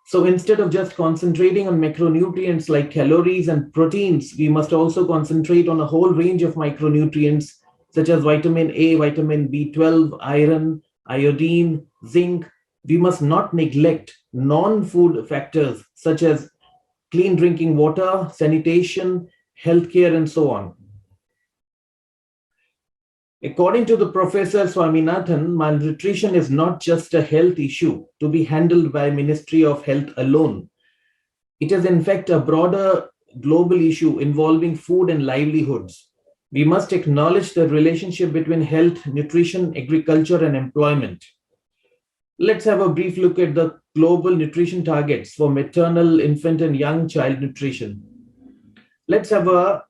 So instead of just concentrating on macronutrients like calories and proteins, we must also concentrate on a whole range of micronutrients such as vitamin A, vitamin B12, iron, iodine, zinc. We must not neglect non-food factors such as clean drinking water, sanitation, healthcare, and so on. According to the Professor Swaminathan, malnutrition is not just a health issue to be handled by Ministry of Health alone. It is in fact a broader global issue involving food and livelihoods. We must acknowledge the relationship between health, nutrition, agriculture, and employment. Let's have a brief look at the global nutrition targets for maternal, infant, and young child nutrition. Let's have a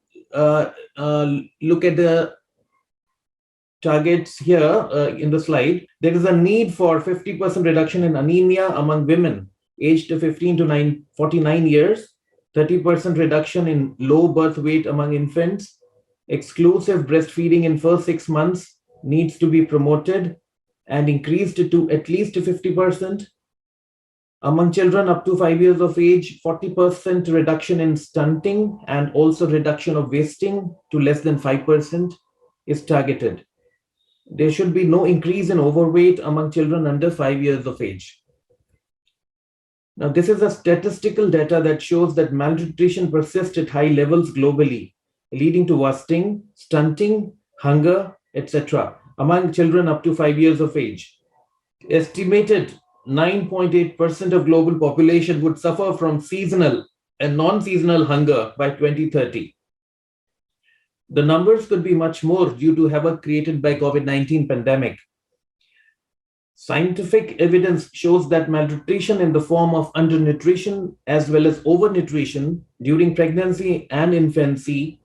look at the targets here in the slide. There is a need for 50% reduction in anemia among women aged 15 to 49 years, 30% reduction in low birth weight among infants, exclusive breastfeeding in first 6 months needs to be promoted and increased to at least 50%. Among children up to 5 years of age, 40% reduction in stunting and also reduction of wasting to less than 5% is targeted. There should be no increase in overweight among children under 5 years of age. Now, this is a statistical data that shows that malnutrition persists at high levels globally, leading to wasting, stunting, hunger, etc. among children up to 5 years of age. Estimated 9.8% of global population would suffer from seasonal and non-seasonal hunger by 2030. The numbers could be much more due to havoc created by COVID-19 pandemic. Scientific evidence shows that malnutrition in the form of undernutrition as well as overnutrition during pregnancy and infancy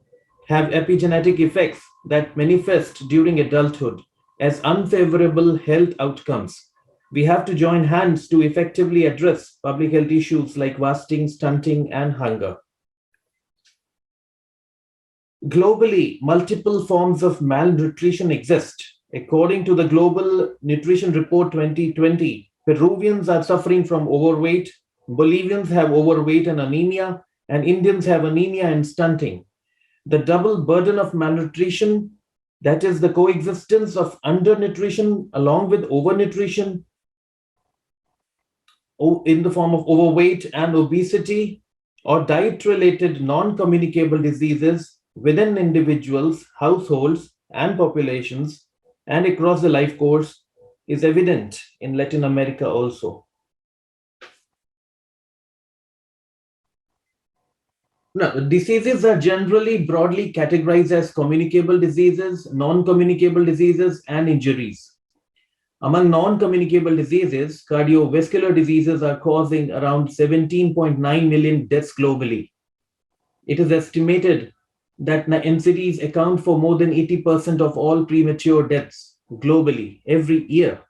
have epigenetic effects that manifest during adulthood as unfavorable health outcomes. We have to join hands to effectively address public health issues like wasting, stunting, and hunger. Globally, multiple forms of malnutrition exist. According to the Global Nutrition Report 2020, Peruvians are suffering from overweight, Bolivians have overweight and anemia, and Indians have anemia and stunting. The double burden of malnutrition, that is the coexistence of undernutrition along with overnutrition in the form of overweight and obesity, or diet-related non-communicable diseases within individuals, households, and populations, and across the life course, is evident in Latin America also. Now, diseases are generally broadly categorized as communicable diseases, non-communicable diseases, and injuries. Among non-communicable diseases, cardiovascular diseases are causing around 17.9 million deaths globally. It is estimated that NCDs account for more than 80% of all premature deaths globally every year.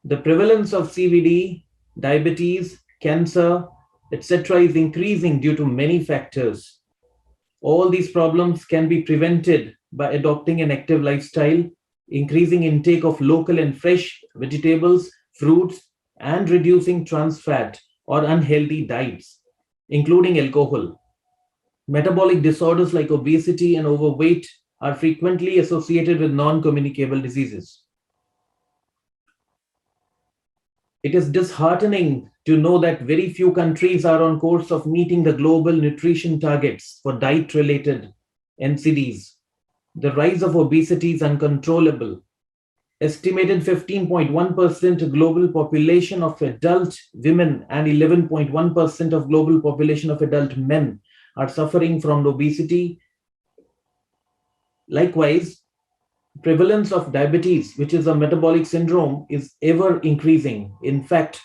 The prevalence of CVD, diabetes, cancer, etc. is increasing due to many factors. All these problems can be prevented by adopting an active lifestyle, increasing intake of local and fresh vegetables, fruits, and reducing trans fat or unhealthy diets, including alcohol. Metabolic disorders like obesity and overweight are frequently associated with non-communicable diseases. It is disheartening to know that very few countries are on course of meeting the global nutrition targets for diet-related NCDs. The rise of obesity is uncontrollable. Estimated 15.1% global population of adult women and 11.1% of global population of adult men are suffering from obesity. Likewise, prevalence of diabetes, which is a metabolic syndrome, is ever increasing. In fact,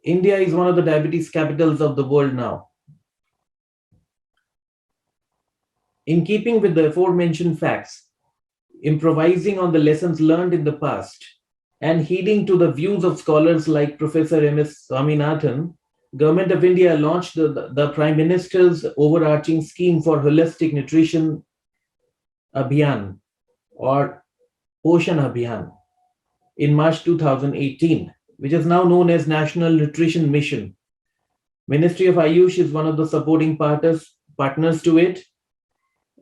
India is one of the diabetes capitals of the world now. In keeping with the aforementioned facts, improvising on the lessons learned in the past, and heeding to the views of scholars like Professor M.S. Swaminathan, Government of India launched the Prime Minister's overarching scheme for holistic nutrition Abhiyan or Poshan Abhiyan in March 2018, which is now known as National Nutrition Mission. Ministry of Ayush is one of the supporting partners to it.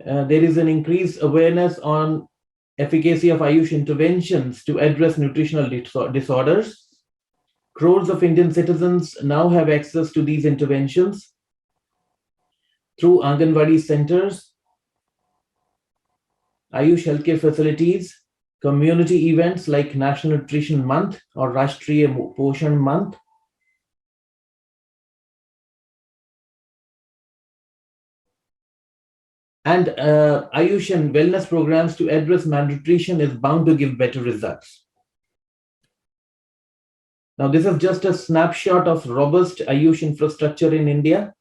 There is an increased awareness on efficacy of Ayush interventions to address nutritional disorders. Crores of Indian citizens now have access to these interventions through Anganwadi centers, Ayush healthcare facilities, community events like National Nutrition Month or Rashtriya Poshan Month, and Ayush and wellness programs to address malnutrition is bound to give better results. Now, this is just a snapshot of robust Ayush infrastructure in India.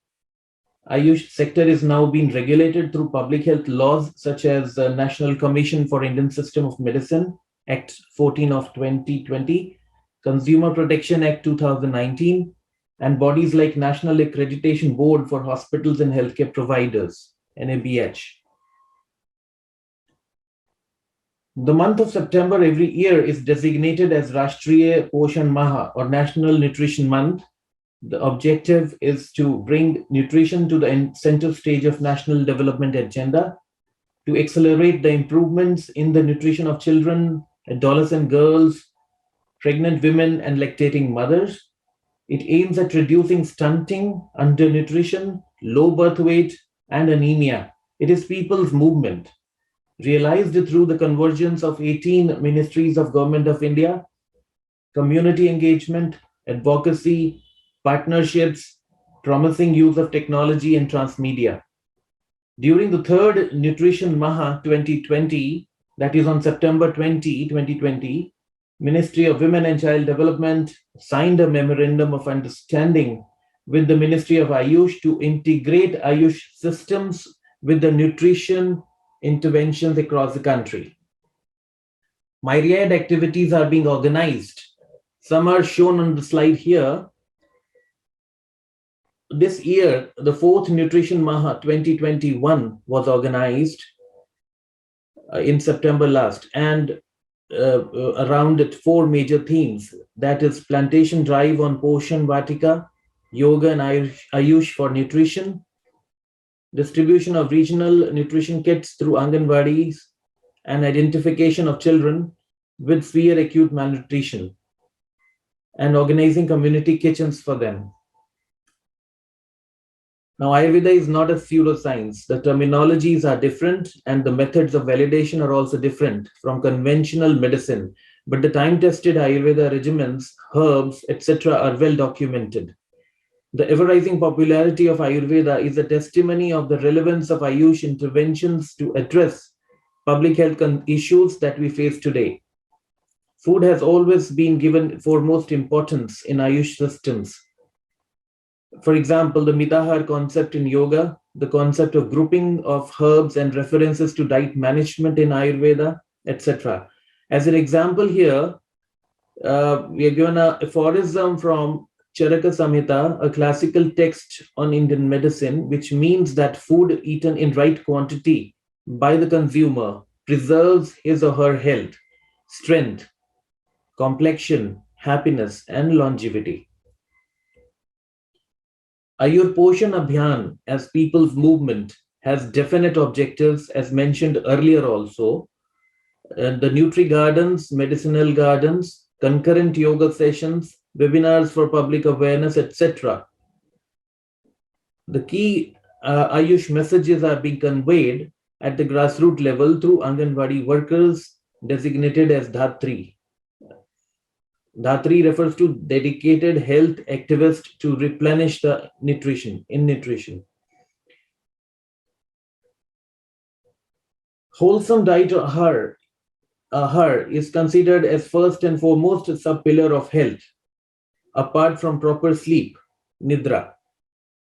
Ayush sector is now being regulated through public health laws such as the National Commission for Indian System of Medicine, Act 14 of 2020, Consumer Protection Act 2019, and bodies like National Accreditation Board for Hospitals and Healthcare Providers, NABH. The month of September every year is designated as Rashtriya Poshan Maha or National Nutrition Month. The objective is to bring nutrition to the center stage of national development agenda. to accelerate the improvements in the nutrition of children, adolescent girls, pregnant women, and lactating mothers. It aims at reducing stunting, undernutrition, low birth weight, and anemia. It is people's movement, realized through the convergence of 18 ministries of Government of India, community engagement, advocacy, partnerships, promising use of technology and transmedia. During the third Nutrition Maha 2020, that is on September 20, 2020, Ministry of Women and Child Development signed a memorandum of understanding with the Ministry of Ayush to integrate Ayush systems with the nutrition interventions across the country. Myriad activities are being organized. Some are shown on the slide here. This year, the fourth Nutrition Maha 2021 was organized in September last, and around it 4 major themes, that is plantation drive on Poshan Vatika, yoga and Ayush for nutrition, distribution of regional nutrition kits through Anganwadis, and identification of children with severe acute malnutrition, and organizing community kitchens for them. Now, Ayurveda is not a pseudoscience. The terminologies are different and the methods of validation are also different from conventional medicine. But the time-tested Ayurveda regimens, herbs, etc. are well documented. The ever-rising popularity of Ayurveda is a testimony of the relevance of Ayush interventions to address public health issues that we face today. Food has always been given foremost importance in Ayush systems. For example, the Mitahar concept in yoga, the concept of grouping of herbs and references to diet management in Ayurveda, etc. As an example here, we are given an aphorism from Charaka Samhita, a classical text on Indian medicine, which means that food eaten in right quantity by the consumer preserves his or her health, strength, complexion, happiness, and longevity. Ayur Poshan Abhiyan as people's movement has definite objectives as mentioned earlier also. The Nutri Gardens, medicinal gardens, concurrent yoga sessions, webinars for public awareness, etc. The key Ayush messages are being conveyed at the grassroots level through Anganwadi workers designated as Dhatri. Dhatri refers to dedicated health activist to replenish the nutrition. Wholesome diet ahar is considered as first and foremost a sub-pillar of health, apart from proper sleep, nidra,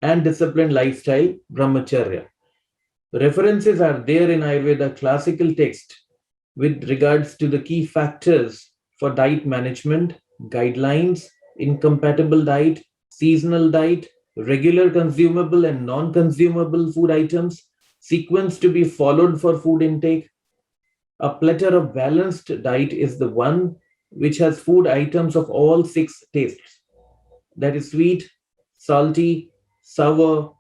and disciplined lifestyle, brahmacharya. References are there in Ayurveda classical text with regards to the key factors for diet management, guidelines, incompatible diet, seasonal diet, regular consumable and non-consumable food items, sequence to be followed for food intake. A platter of balanced diet is the one which has food items of all 6 tastes. That is sweet, salty, sour,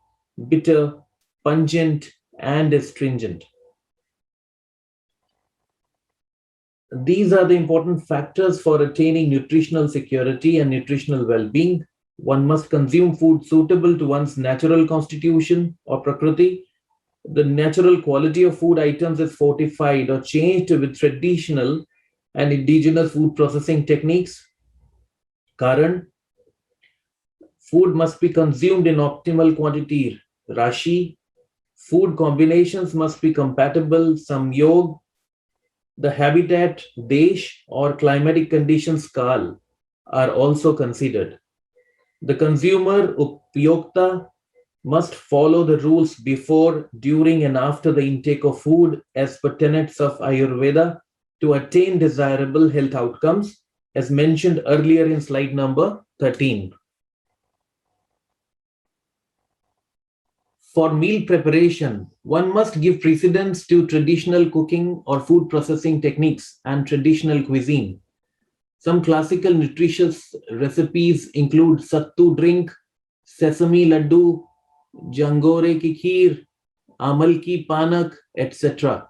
bitter, pungent, and astringent. These are the important factors for attaining nutritional security and nutritional well-being. One must consume food suitable to one's natural constitution or prakriti. The natural quality of food items is fortified or changed with traditional and indigenous food processing techniques. Karan, food must be consumed in optimal quantity. Rashi, food combinations must be compatible. Samyog, the habitat, desh, or climatic conditions, kal, are also considered. The consumer, upyokta, must follow the rules before, during, and after the intake of food as per tenets of Ayurveda to attain desirable health outcomes, as mentioned earlier in slide number 13. For meal preparation, one must give precedence to traditional cooking or food processing techniques and traditional cuisine. Some classical nutritious recipes include sattu drink, sesame laddu, jangore ki kheer, amal ki panak, etc.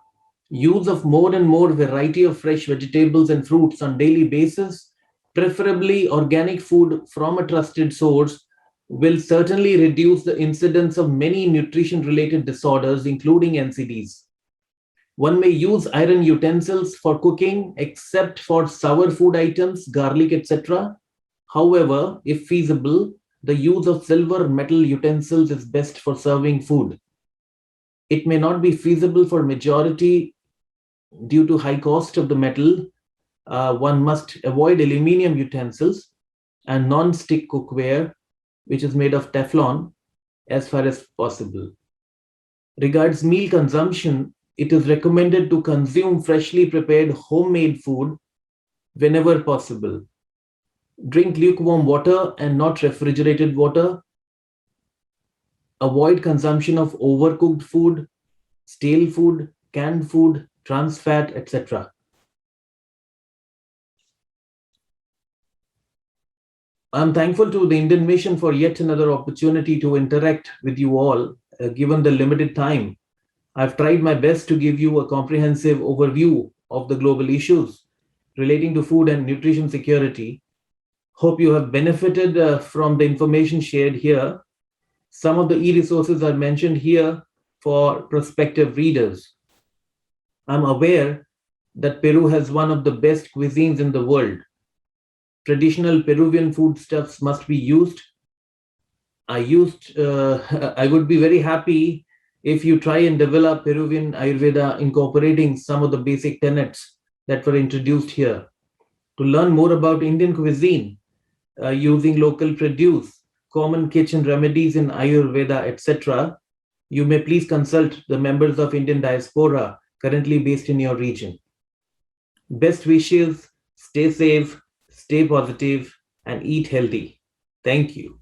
Use of more and more variety of fresh vegetables and fruits on daily basis, preferably organic food from a trusted source, will certainly reduce the incidence of many nutrition related disorders, including NCDs. One may use iron utensils for cooking, except for sour food items, garlic, etc. However, if feasible, the use of silver metal utensils is best for serving food. It may not be feasible for majority due to high cost of the metal. One must avoid aluminium utensils and non-stick cookware, which is made of Teflon, as far as possible. Regards meal consumption, it is recommended to consume freshly prepared homemade food whenever possible. Drink lukewarm water and not refrigerated water. Avoid consumption of overcooked food, stale food, canned food, trans fat, etc. I'm thankful to the Indian Mission for yet another opportunity to interact with you all, given the limited time. I've tried my best to give you a comprehensive overview of the global issues relating to food and nutrition security. Hope you have benefited from the information shared here. Some of the e-resources are mentioned here for prospective readers. I'm aware that Peru has one of the best cuisines in the world. Traditional Peruvian foodstuffs must be used. I would be very happy if you try and develop Peruvian Ayurveda incorporating some of the basic tenets that were introduced here. To learn more about Indian cuisine, using local produce, common kitchen remedies in Ayurveda, etc., you may please consult the members of Indian diaspora currently based in your region. Best wishes, stay safe, stay positive, and eat healthy. Thank you.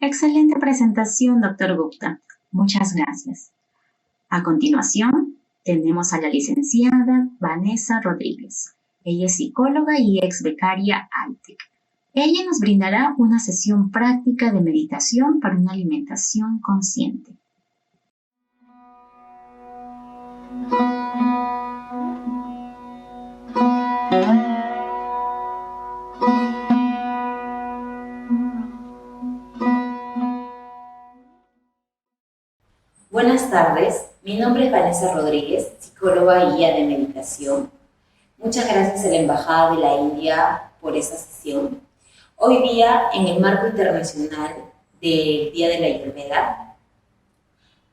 Excelente presentación, Dr. Gupta. Muchas gracias. A continuación, tenemos a la licenciada Vanessa Rodríguez. Ella es psicóloga y ex becaria AITEC. Ella nos brindará una sesión práctica de meditación para una alimentación consciente. Buenas tardes, mi nombre es Vanessa Rodríguez, psicóloga y guía de meditación. Muchas gracias a la Embajada de la India por esta sesión. Hoy día, en el marco internacional del Día del Ayurveda,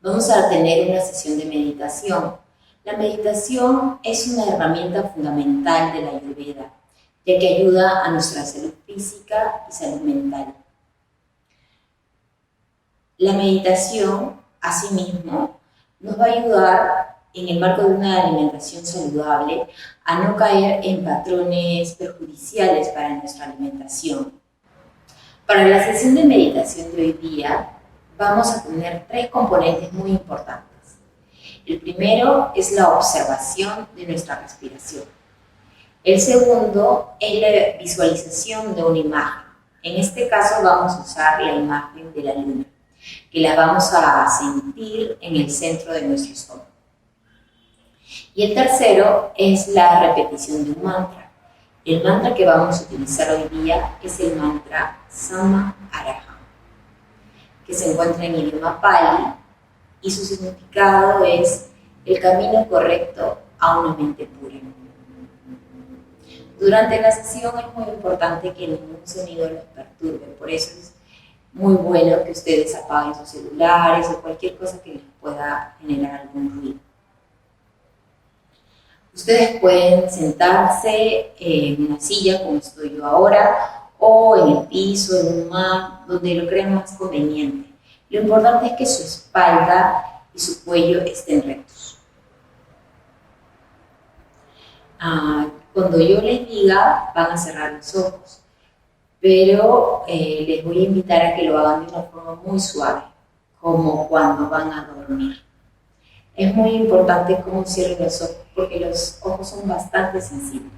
vamos a tener una sesión de meditación. La meditación es una herramienta fundamental de la Ayurveda, ya que ayuda a nuestra salud física y salud mental. La meditación, asimismo, nos va a ayudar en el marco de una alimentación saludable a no caer en patrones perjudiciales para nuestra alimentación. Para la sesión de meditación de hoy día vamos a tener tres componentes muy importantes. El primero es la observación de nuestra respiración. El segundo es la visualización de una imagen. En este caso vamos a usar la imagen de la luna, que la vamos a sentir en el centro de nuestro estómago. Y el tercero es la repetición de un mantra. El mantra que vamos a utilizar hoy día es el mantra Sama Araham, que se encuentra en idioma Pali y su significado es el camino correcto a una mente pura. Durante la sesión es muy importante que ningún sonido los perturbe, por eso es muy bueno que ustedes apaguen sus celulares o cualquier cosa que les pueda generar algún ruido. Ustedes pueden sentarse en una silla como estoy yo ahora o en el piso, en un mat, donde lo crean más conveniente. Lo importante es que su espalda y su cuello estén rectos. Cuando yo les diga, van a cerrar los ojos, pero les voy a invitar a que lo hagan de una forma muy suave, como cuando van a dormir. Es muy importante cómo cierren los ojos, porque los ojos son bastante sensibles.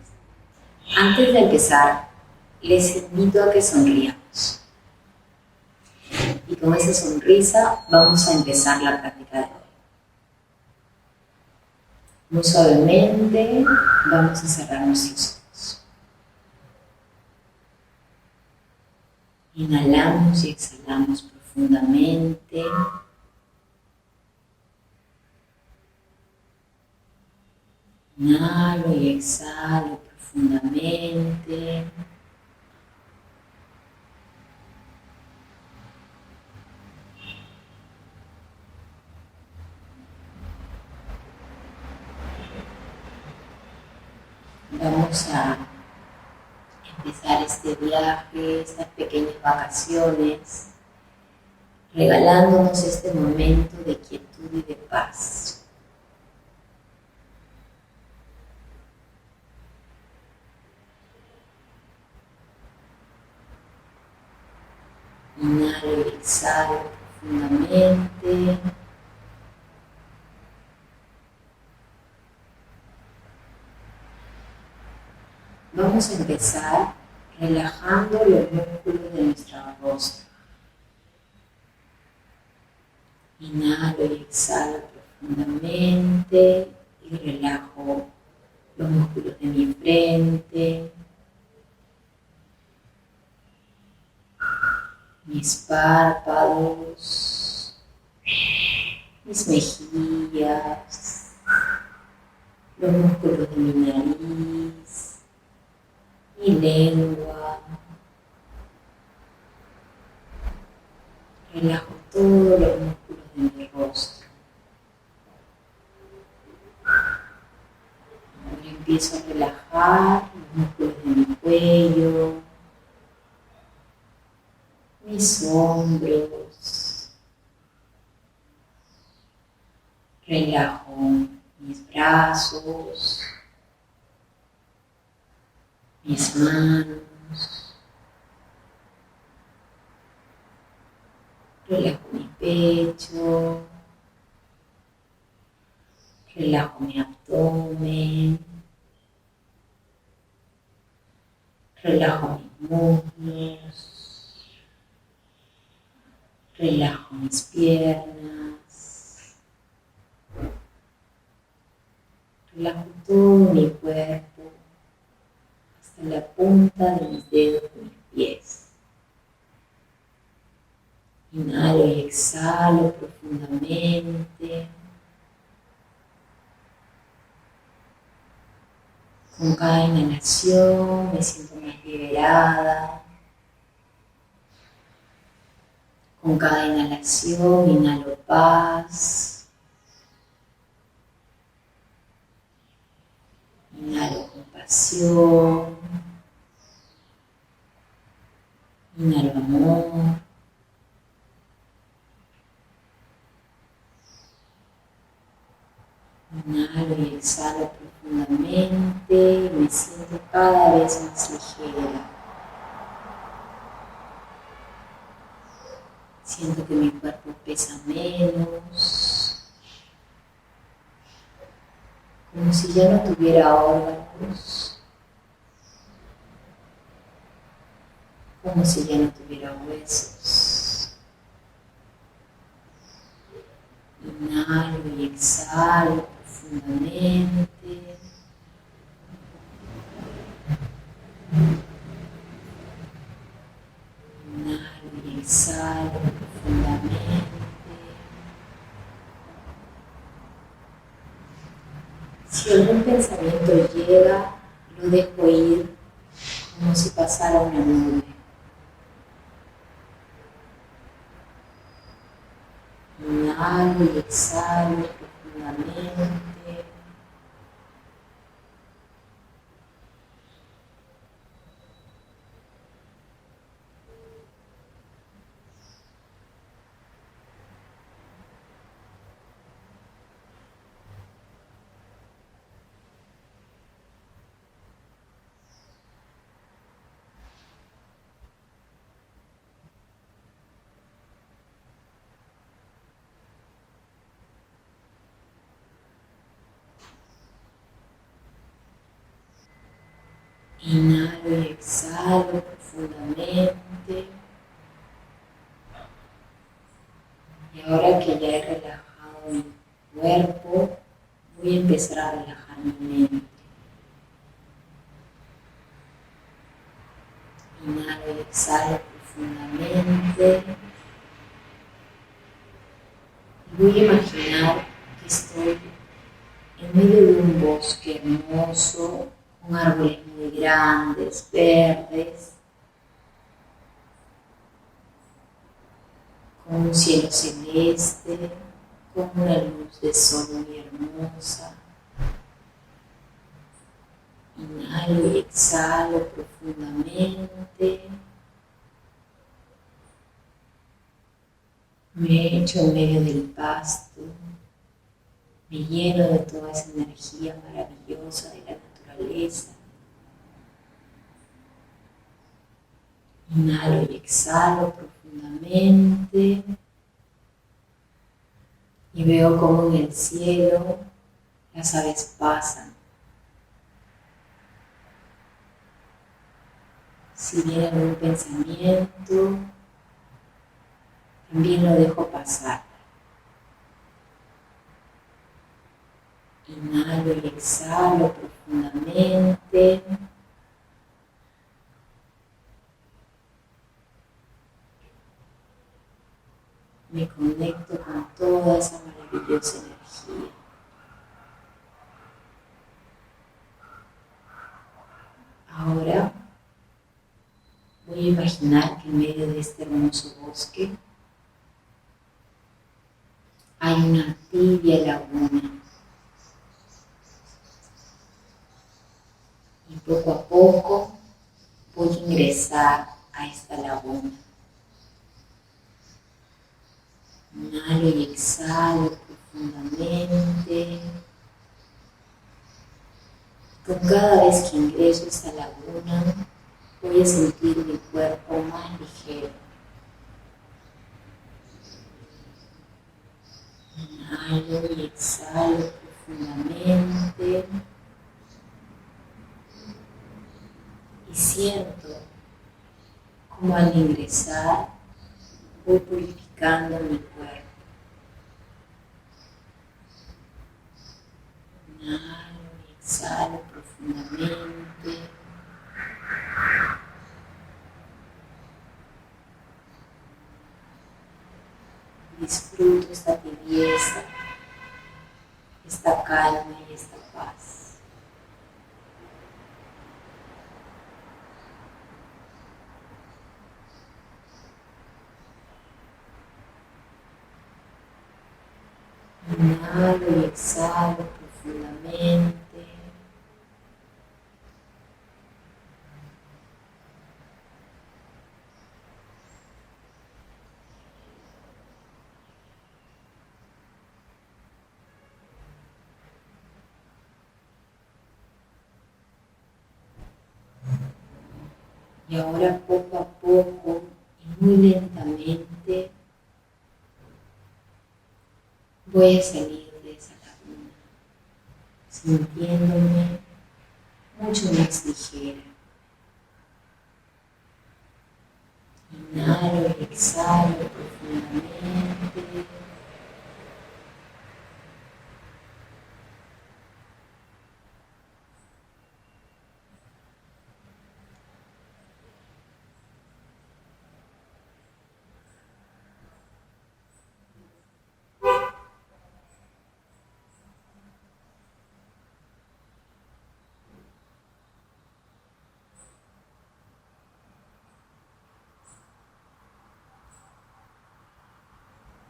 Antes de empezar, les invito a que sonríamos. Y con esa sonrisa vamos a empezar la práctica de hoy. Muy suavemente vamos a cerrar nuestros ojos. Inhalamos y exhalamos profundamente. Inhalo y exhalo profundamente. Vamos a empezar este viaje, estas pequeñas vacaciones, regalándonos este momento de quietud y de paz. Inhalo y exhalo profundamente. Vamos a empezar relajando los músculos de nuestro rostro. Inhalo y exhalo profundamente y relajo los músculos de mi frente, mis párpados, mis mejillas, los músculos de mi nariz, mi lengua. Relajo todos los músculos de mi rostro. Ahora empiezo a relajar los músculos de mi cuello, mis hombros. Relajo mis brazos, mis manos. Relajo mi pecho, relajo mi abdomen, relajo mis muslos, relajo mis piernas, relajo todo mi cuerpo hasta la punta de mis dedos de mis pies. Inhalo y exhalo profundamente. Con cada inhalación me siento más liberada. Con cada inhalación inhalo paz. Inhalo compasión. Inhalo amor. Inhalo y exhalo profundamente y me siento cada vez más ligera. Siento que mi cuerpo pesa menos, como si ya no tuviera órganos, como si ya no tuviera huesos. Inhalo y exhalo profundamente. Inhalo y exhalo profundamente. Si algún pensamiento llega, lo dejo ir como si pasara una nube. Inhalo y exhalo profundamente. Inhalo y exhalo profundamente. Ahora que ya he relajado mi cuerpo, voy a empezar a relajar mi mente. Inhalo y exhalo profundamente. Y voy a imaginar que estoy en medio de un bosque hermoso, con árboles muy grandes, verdes, con un cielo celeste, con una luz de sol muy hermosa. Inhalo y exhalo profundamente. Me echo en medio del pasto. Me lleno de toda esa energía maravillosa de la naturaleza. Inhalo y exhalo profundamente. Y veo cómo en el cielo las aves pasan. Si viene algún pensamiento, también lo dejo pasar. Inhalo y exhalo profundamente. Me conecto con toda esa maravillosa energía. Ahora voy a imaginar que en medio de este hermoso bosque hay una tibia laguna. Y poco a poco voy a ingresar a esta laguna. Inhalo y exhalo profundamente. Con cada vez que ingreso a esta laguna, voy a sentir mi cuerpo más ligero. Inhalo y exhalo profundamente. Y siento como al ingresar voy purificando mi cuerpo. Inhalo y exhalo profundamente. Disfruto esta tibieza, esta calma y esta paz. Inhalo y exhalo profundamente. Y ahora poco a poco y muy lentamente voy a salir de esa laguna, sintiéndome mucho más ligera. Inhalo y exhalo profundamente.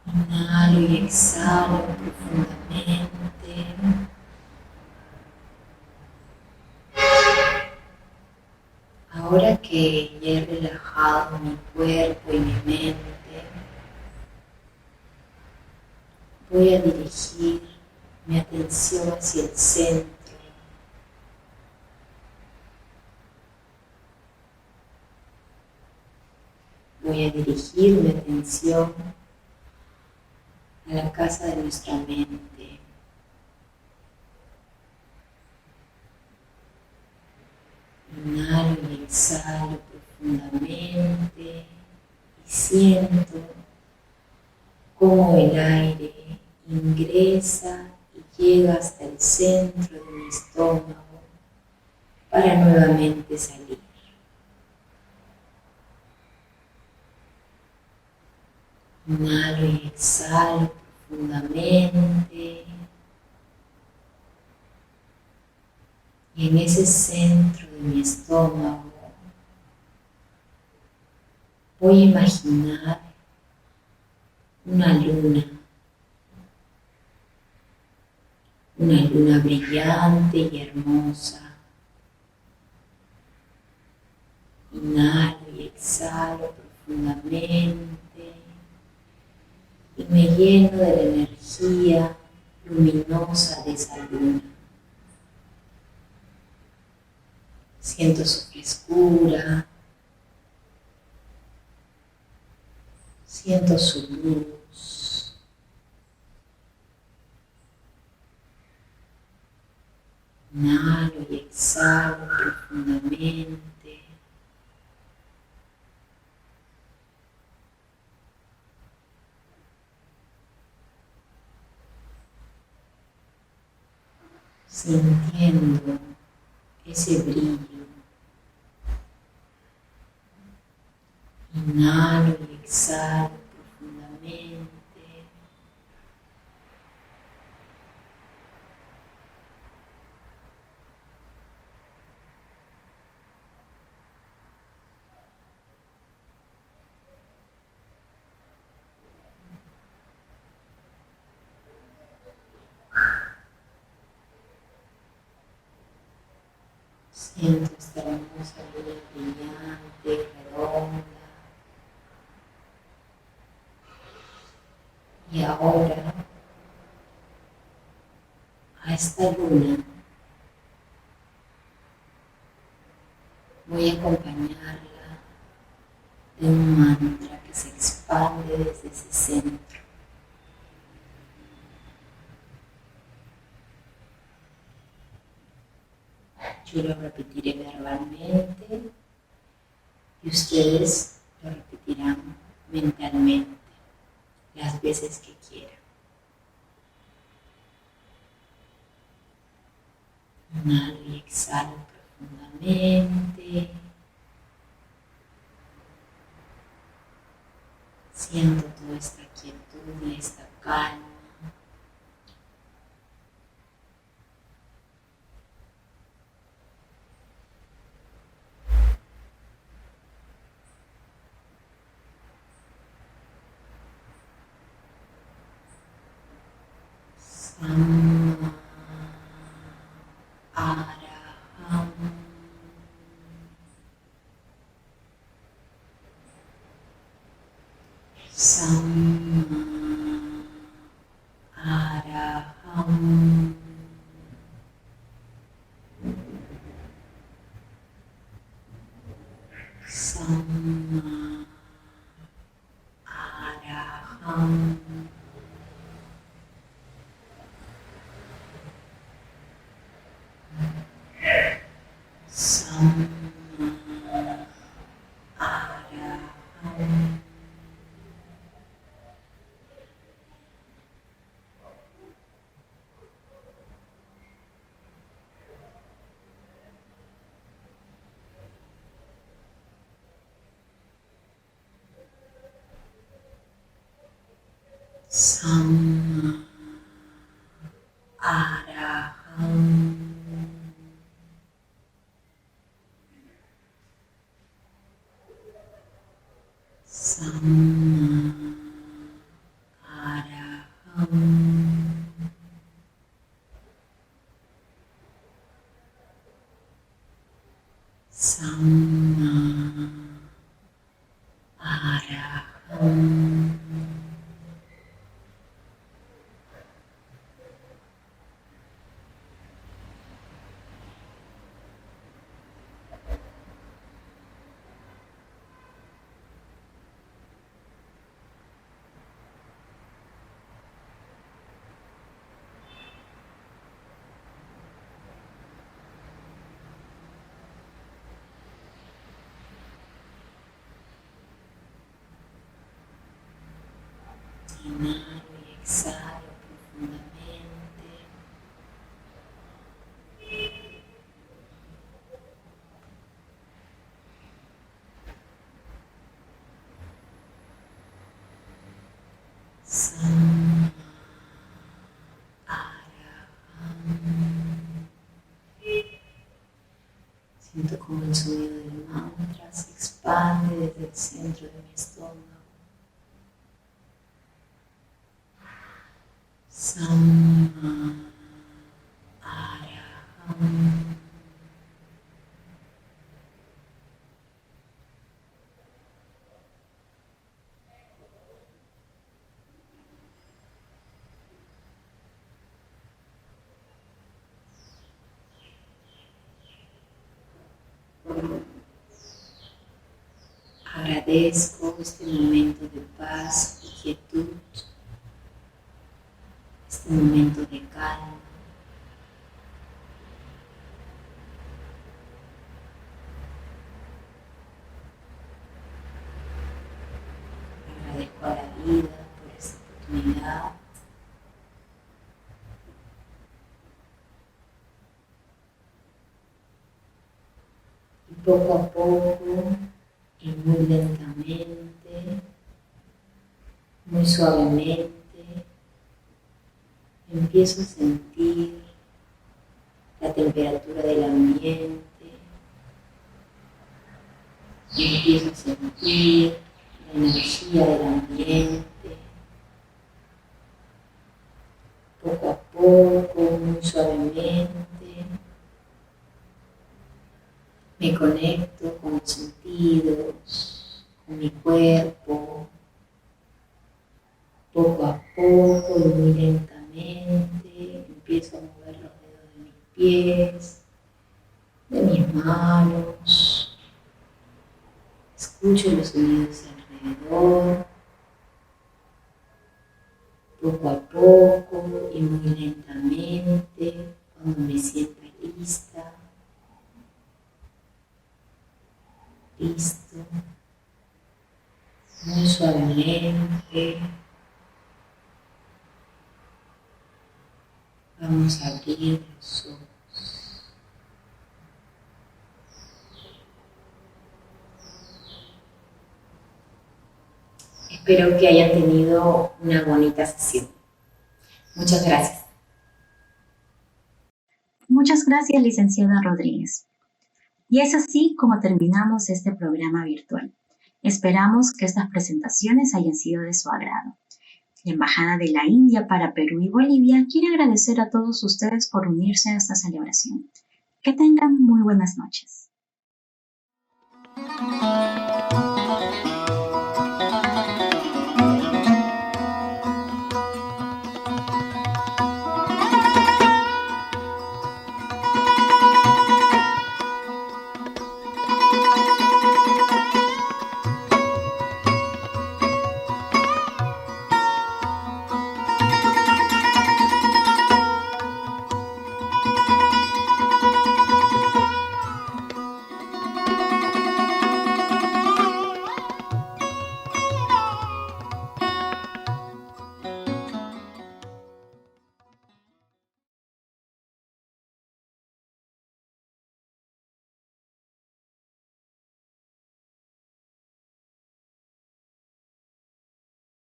Inhalo y exhalo profundamente. Ahora que ya he relajado mi cuerpo y mi mente, voy a dirigir mi atención hacia el centro. Voy a dirigir mi atención a la casa de nuestra mente. Inhalo y exhalo profundamente y siento cómo el aire ingresa y llega hasta el centro de mi estómago para nuevamente salir. Inhalo y exhalo profundamente. Y en ese centro de mi estómago voy a imaginar una luna brillante y hermosa. Inhalo y exhalo profundamente y me lleno de la energía luminosa de esa luna. Siento su frescura, siento su luz. Inhalo y exhalo profundamente. Sintiendo ese brillo. Inhalo y exhalo profundamente. Siento esta hermosa luna brillante, redonda. Y ahora a esta luna voy a acompañarla de un mantra que se expande desde ese centro. Yo lo repetiré verbalmente y ustedes lo repetirán mentalmente las veces que quieran. Inhalo y exhalo profundamente. Siento toda esta quietud y esta calma. Samma Araham. Samma Araham. Samma Araham. Samma Araham. Samma Araham. Samma Araham. Samma Araham. Inhalo y exhalo profundamente. Sam Araham. Siento como el sonido del mantra se expande desde el centro de mi estómago. Sam Araham. Agradezco este momento de paz y quietud, este momento de calma. Agradezco a la vida por esta oportunidad. Y poco a poco, y muy lentamente, muy suavemente, empiezo a sentir la temperatura del ambiente, empiezo a sentir la energía del ambiente, poco a poco, muy suavemente. Me conecto con los sentidos, con mi cuerpo, poco a poco y muy lentamente empiezo a mover los dedos de mis pies, de mis manos, escucho los sonidos alrededor, poco a poco y muy lentamente, cuando me sienta lista, listo, muy suavemente, vamos a abrir los ojos. Espero que hayan tenido una bonita sesión. Muchas gracias. Muchas gracias, licenciada Rodríguez. Y es así como terminamos este programa virtual. Esperamos que estas presentaciones hayan sido de su agrado. La Embajada de la India para Perú y Bolivia quiere agradecer a todos ustedes por unirse a esta celebración. Que tengan muy buenas noches.